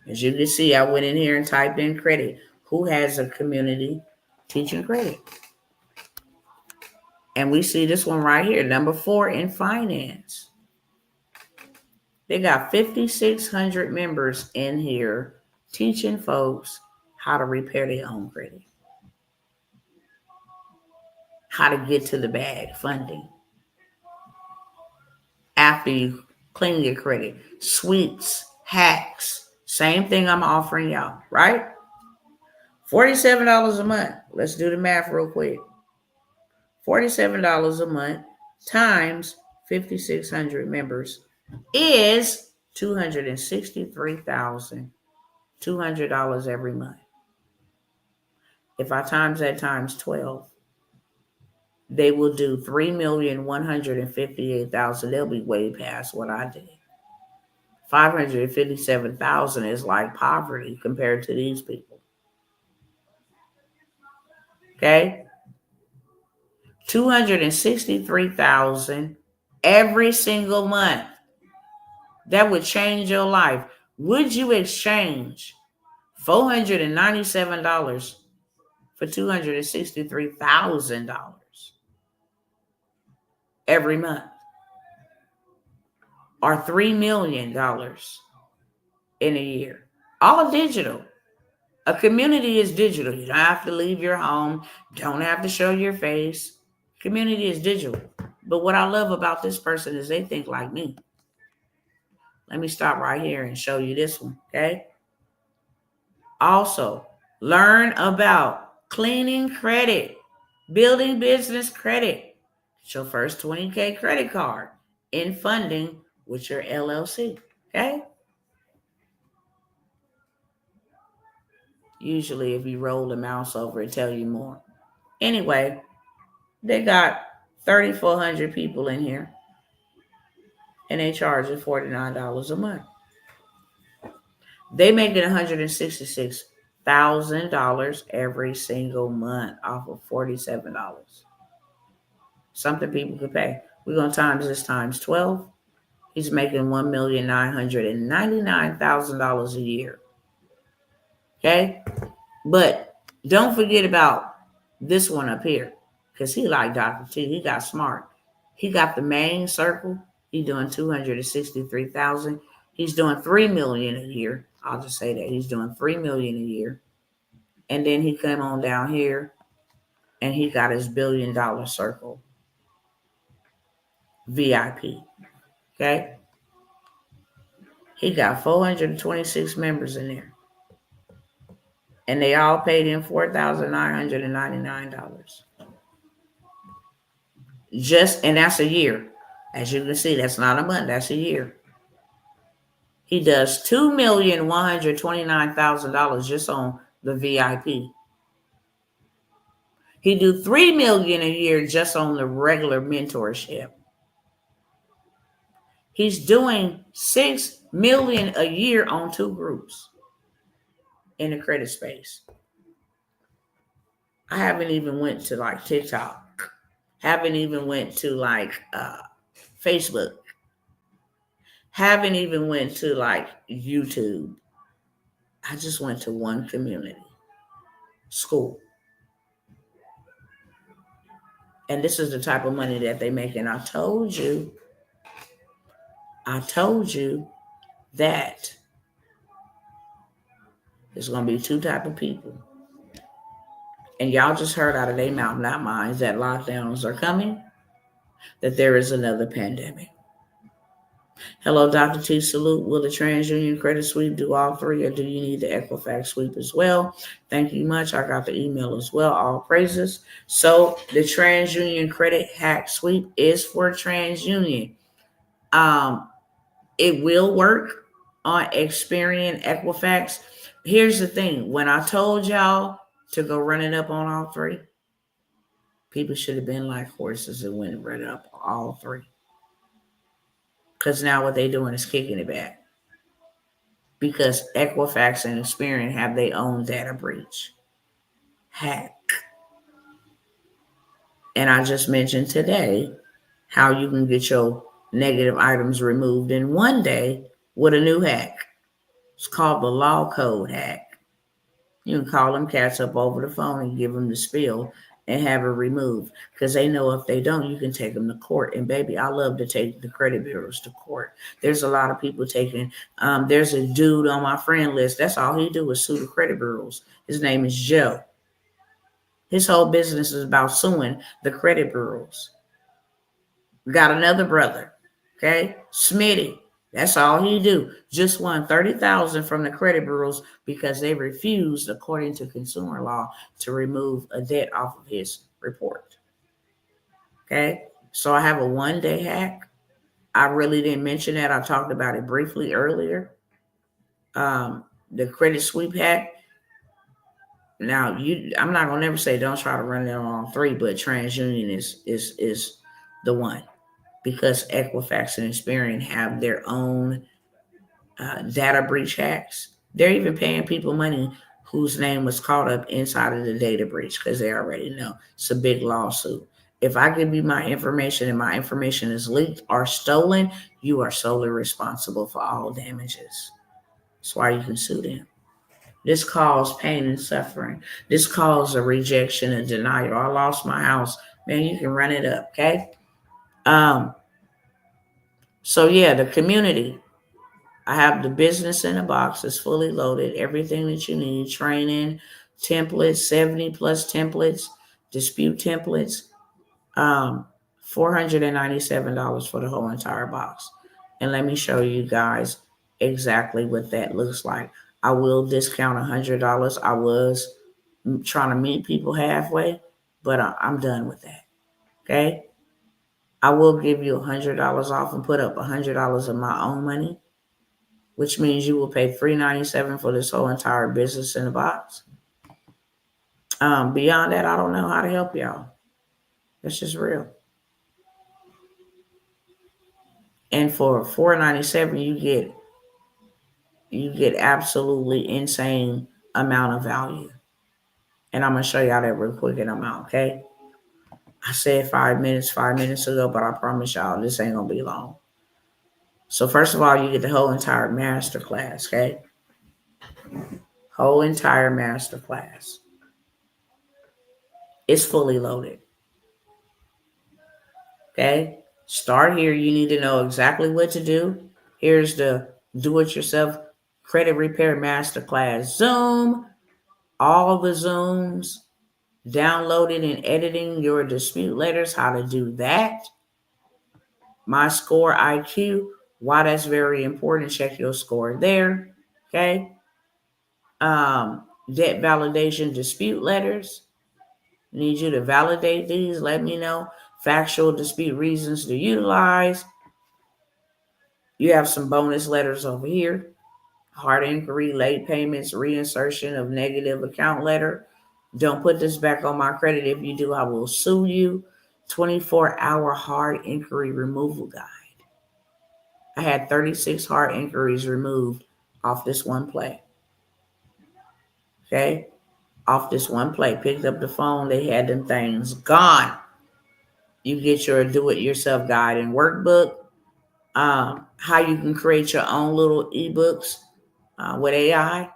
As you can see, I went in here and typed in credit. Who has a community teaching credit? And we see this one right here, number 4 in finance. They got 5,600 members in here teaching folks how to repair their own credit, how to get to the bag funding after you clean your credit, sweeps, hacks, same thing I'm offering y'all, right? $47 a month. Let's do the math real quick. $47 a month times 5,600 members is $263,200 every month. If I times that times 12, they will do $3,158,000. They'll be way past what I did. $557,000 is like poverty compared to these people. Okay? $263,000 every single month. That would change your life. Would you exchange $497 for $263,000 every month? Or $3 million in a year? All digital. A community is digital. You don't have to leave your home. Don't have to show your face. Community is digital. But what I love about this person is they think like me. Let me stop right here and show you this one, okay? Also, learn about cleaning credit, building business credit. It's your first 20K credit card in funding with your LLC, okay? Usually if you roll the mouse over, it tell you more. Anyway, they got 3,400 people in here and they charge you $49 a month. They make it $166,000 every single month off of $47. Something people could pay. We're going to times this times 12. He's making $1,999,000 a year. Okay? But don't forget about this one up here, because he like Dr. T. He got smart. He got the main circle. He's doing $263,000. He's doing $3 million a year. I'll just say that he's doing $3 million a year. And then he came on down here and he got his $1 billion circle. VIP. Okay? He got 426 members in there. And they all paid in $4,999. And that's a year. As you can see, that's not a month, that's a year. He does $2,129,000 just on the VIP. He do $3 million a year just on the regular mentorship. He's doing $6 million a year on 2 groups in the credit space. I haven't even went to like TikTok. Haven't even went to like Facebook. Haven't even went to like YouTube. I just went to one community school. And this is the type of money that they make. And I told you that there's going to be 2 types of people. And y'all just heard out of their mouth, not mine, that lockdowns are coming, that there is another pandemic. Hello, Dr. T. Salute. Will the TransUnion Credit Sweep do all 3, or do you need the Equifax Sweep as well? Thank you much. I got the email as well. All praises. So the TransUnion Credit Hack Sweep is for TransUnion. It will work on Experian, Equifax. Here's the thing. When I told y'all to go run it up on all 3, people should have been like horses and went and run it up all 3. Because now what they're doing is kicking it back. Because Equifax and Experian have their own data breach hack. And I just mentioned today how you can get your negative items removed in one day with a new hack. It's called the law code hack. You can call them cats up over the phone and give them the spiel and have it removed, because they know if they don't, you can take them to court. And baby, I love to take the credit bureaus to court. There's a lot of people taking, there's a dude on my friend list. That's all he do is sue the credit bureaus. His name is Joe. His whole business is about suing the credit bureaus. We got another brother, okay? Smitty. That's all he do. Just won $30,000 from the credit bureaus because they refused, according to consumer law, to remove a debt off of his report. Okay, so I have a 1-day hack. I really didn't mention that. I talked about it briefly earlier. The credit sweep hack. Now, I'm not gonna never say don't try to run it on all 3, but TransUnion is the one. Because Equifax and Experian have their own data breach hacks. They're even paying people money whose name was caught up inside of the data breach because they already know it's a big lawsuit. If I give you my information and my information is leaked or stolen, you are solely responsible for all damages. That's why you can sue them. This caused pain and suffering. This caused a rejection and denial. I lost my house. Man, you can run it up, okay? So yeah, the community. I have the business in a box. It's fully loaded. Everything that you need. Training, templates, 70 plus templates, dispute templates. $497 for the whole entire box. And let me show you guys exactly what that looks like. I will discount $100. I was trying to meet people halfway, but I'm done with that. Okay. I will give you $100 off and put up $100 of my own money, which means you will pay $397 for this whole entire business in the box. Beyond that, I don't know how to help y'all. It's just real. And for $497, you get absolutely insane amount of value. And I'm gonna show y'all that real quick and I'm out, okay? I said 5 minutes ago, but I promise y'all this ain't gonna be long. So first of all, you get the whole entire master class, okay? Whole entire master class. It's fully loaded. Okay? Start here. You need to know exactly what to do. Here's the do-it-yourself credit repair masterclass. Zoom. All the Zooms. Downloading and editing your dispute letters. How to do that. My score IQ. Why that's very important. Check your score there. Okay? Debt validation dispute letters. Need you to validate these. Let me know. Factual dispute reasons to utilize. You have some bonus letters over here. Hard inquiry, late payments, reinsertion of negative account letter. Don't put this back on my credit. If you do, I will sue you. 24-hour hard inquiry removal guide. I had 36 hard inquiries removed off this one play. Okay? Off this one play. Picked up the phone. They had them things gone. You get your do-it-yourself guide and workbook. How you can create your own little ebooks with AI,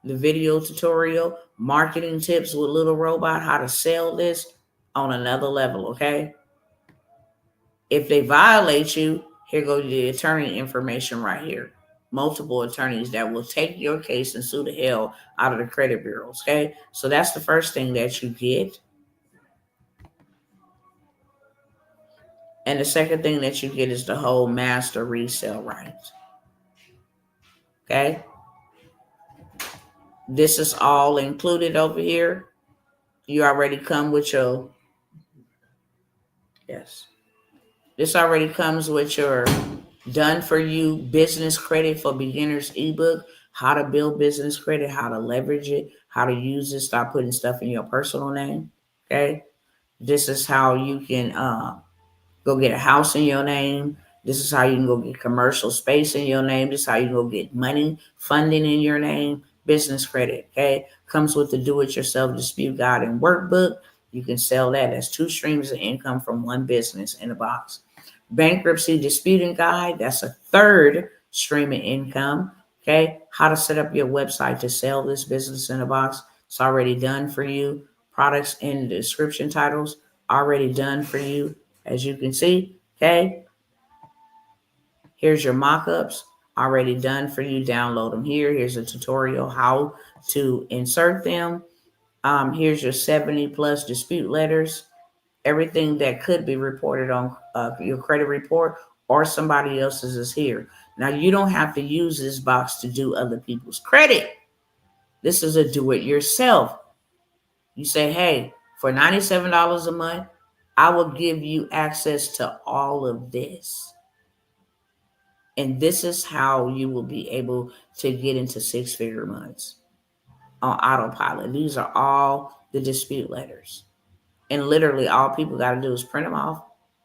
the video tutorial, marketing tips with Little Robot, how to sell this on another level, okay? If they violate you, here goes the attorney information right here. Multiple attorneys that will take your case and sue the hell out of the credit bureaus, okay? So that's the first thing that you get. And the second thing that you get is the whole master resell rights. Okay? This is all included over here. You already come with your, yes. This already comes with your done for you business credit for beginners ebook, how to build business credit, how to leverage it, how to use it, stop putting stuff in your personal name. Okay? This is how you can go get a house in your name. This is how you can go get commercial space in your name. This is how you can go get money, funding in your name, business credit, okay? Comes with the do-it-yourself dispute guide and workbook. You can sell that as 2 streams of income from one business in a box. Bankruptcy disputing guide, that's a 3rd stream of income, okay? How to set up your website to sell this business in a box. It's already done for you. Products and description titles, already done for you. As you can see, okay, here's your mock-ups already done for you. Download them here. Here's a tutorial how to insert them. Here's your 70 plus dispute letters. Everything that could be reported on your credit report or somebody else's is here. Now, you don't have to use this box to do other people's credit. This is a do-it-yourself. You say, hey, for $97 a month, I will give you access to all of this. And this is how you will be able to get into 6-figure months on autopilot. These are all the dispute letters. And literally all people got to do is print them off,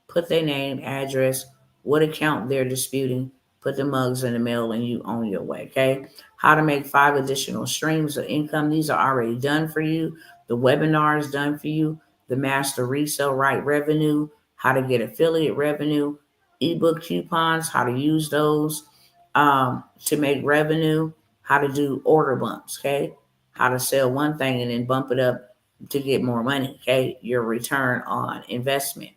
put their name, address, what account they're disputing, put the mugs in the mail, and you on your way, okay? How to make 5 additional streams of income. These are already done for you. The webinar is done for you. The master resell right revenue, how to get affiliate revenue, ebook coupons, how to use those to make revenue, how to do order bumps, okay? How to sell one thing and then bump it up to get more money, okay? Your return on investment.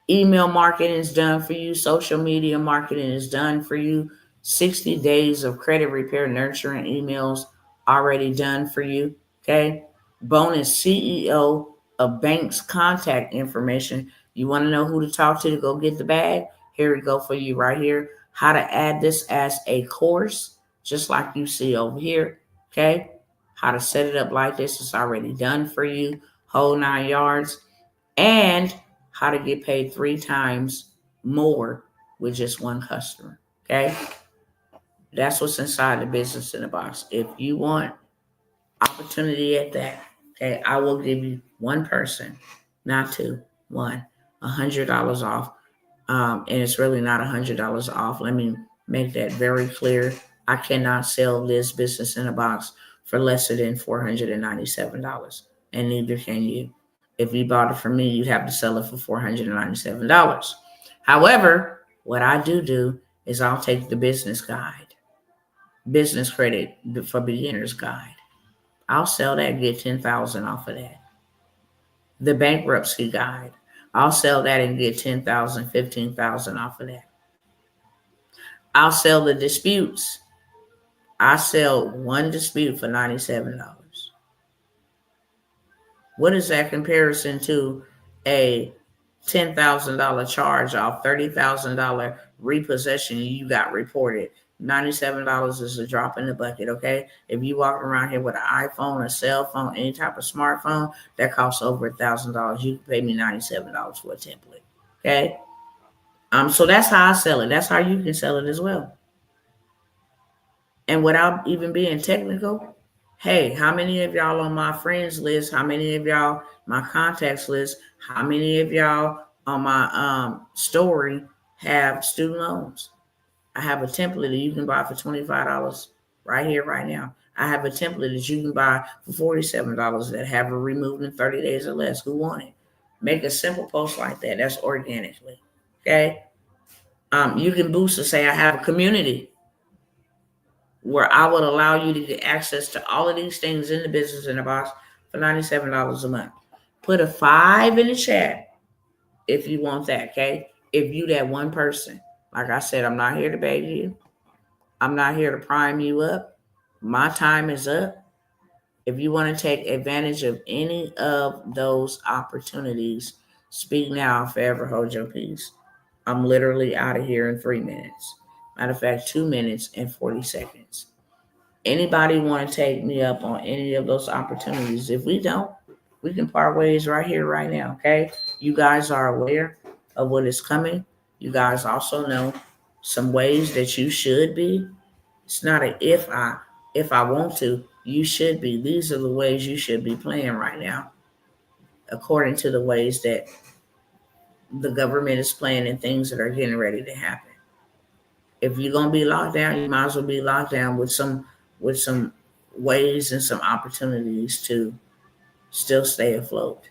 Email marketing is done for you. Social media marketing is done for you. 60 days of credit repair nurturing emails already done for you, okay? Bonus CEO of banks contact information. You want to know who to talk to go get the bag? Here we go for you right here. How to add this as a course, just like you see over here. Okay. How to set it up like this is already done for you. Whole 9 yards. And how to get paid 3 times more with just one customer. Okay. That's what's inside the business in a box. If you want opportunity at that, okay, I will give you one person, not two, one, $100 off. And it's really not $100 off. Let me make that very clear. I cannot sell this business in a box for less than $497, and neither can you. If you bought it from me, you'd have to sell it for $497. However, what I do is I'll take the business guide, business credit for beginners guide. I'll sell that, get $10,000 off of that. The bankruptcy guide, I'll sell that and get $10,000, $15,000 off of that. I'll sell the disputes. I sell one dispute for $97. What is that comparison to a $10,000 charge off, $30,000 repossession you got reported? $97 is a drop in the bucket, okay? If you walk around here with an iPhone, a cell phone, any type of smartphone, that costs over $1,000. You can pay me $97 for a template, okay? So that's how I sell it. That's how you can sell it as well. And without even being technical, hey, how many of y'all on my friends list? How many of y'all my contacts list? How many of y'all on my story have student loans? I have a template that you can buy for $25 right here, right now. I have a template that you can buy for $47 that have it removed in 30 days or less. Who want it? Make a simple post like that. That's organically. Okay. You can boost and say, I have a community where I would allow you to get access to all of these things in the business in a box for $97 a month. Put a 5 in the chat if you want that. Okay. If you that one person. Like I said, I'm not here to beg you. I'm not here to prime you up. My time is up. If you want to take advantage of any of those opportunities, speak now, forever hold your peace. I'm literally out of here in 3 minutes. Matter of fact, 2 minutes and 40 seconds. Anybody want to take me up on any of those opportunities? If we don't, we can part ways right here, right now, okay? You guys are aware of what is coming. You guys also know some ways that you should be. It's not a if I want to, you should be. These are the ways you should be playing right now, according to the ways that the government is playing and things that are getting ready to happen. If you're gonna be locked down, you might as well be locked down with some ways and some opportunities to still stay afloat.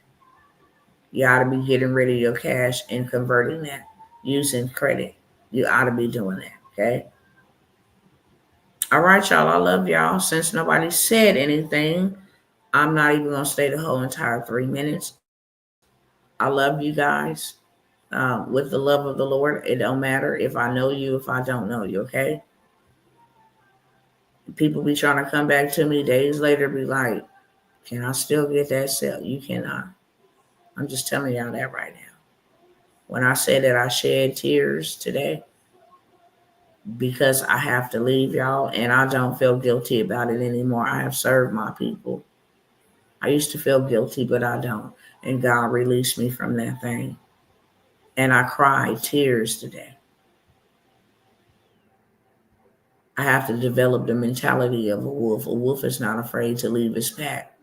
You ought to be getting rid of your cash and converting that using credit. You ought to be doing that, okay? All right, y'all. I love y'all. Since nobody said anything, I'm not even going to stay the whole entire 3 minutes. I love you guys with the love of the Lord. It don't matter if I know you, if I don't know you, okay? People be trying to come back to me days later, be like, can I still get that sale? You cannot. I'm just telling y'all that right now. When I say that I shed tears today because I have to leave y'all, and I don't feel guilty about it anymore. I have served my people. I used to feel guilty, but I don't. And God released me from that thing. And I cried tears today. I have to develop the mentality of a wolf. A wolf is not afraid to leave his pack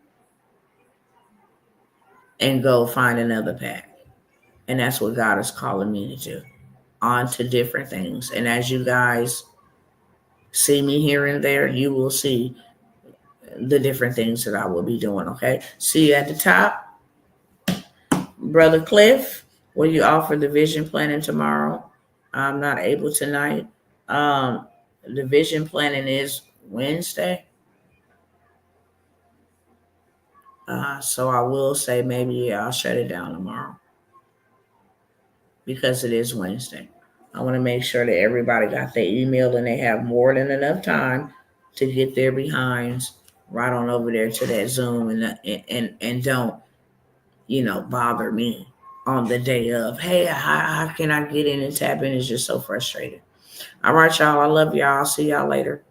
and go find another pack. And that's what God is calling me to do. On to different things. And as you guys see me here and there, you will see the different things that I will be doing, okay? See you at the top. Brother Cliff, will you offer the vision planning tomorrow? I'm not able tonight. The vision planning is Wednesday. So I will say maybe I'll shut it down tomorrow because it is Wednesday. I want to make sure that everybody got their email and they have more than enough time to get their behinds right on over there to that Zoom and don't, bother me on the day of. Hey, how can I get in and tap in? It's just so frustrating. All right, y'all. I love y'all. I'll see y'all later.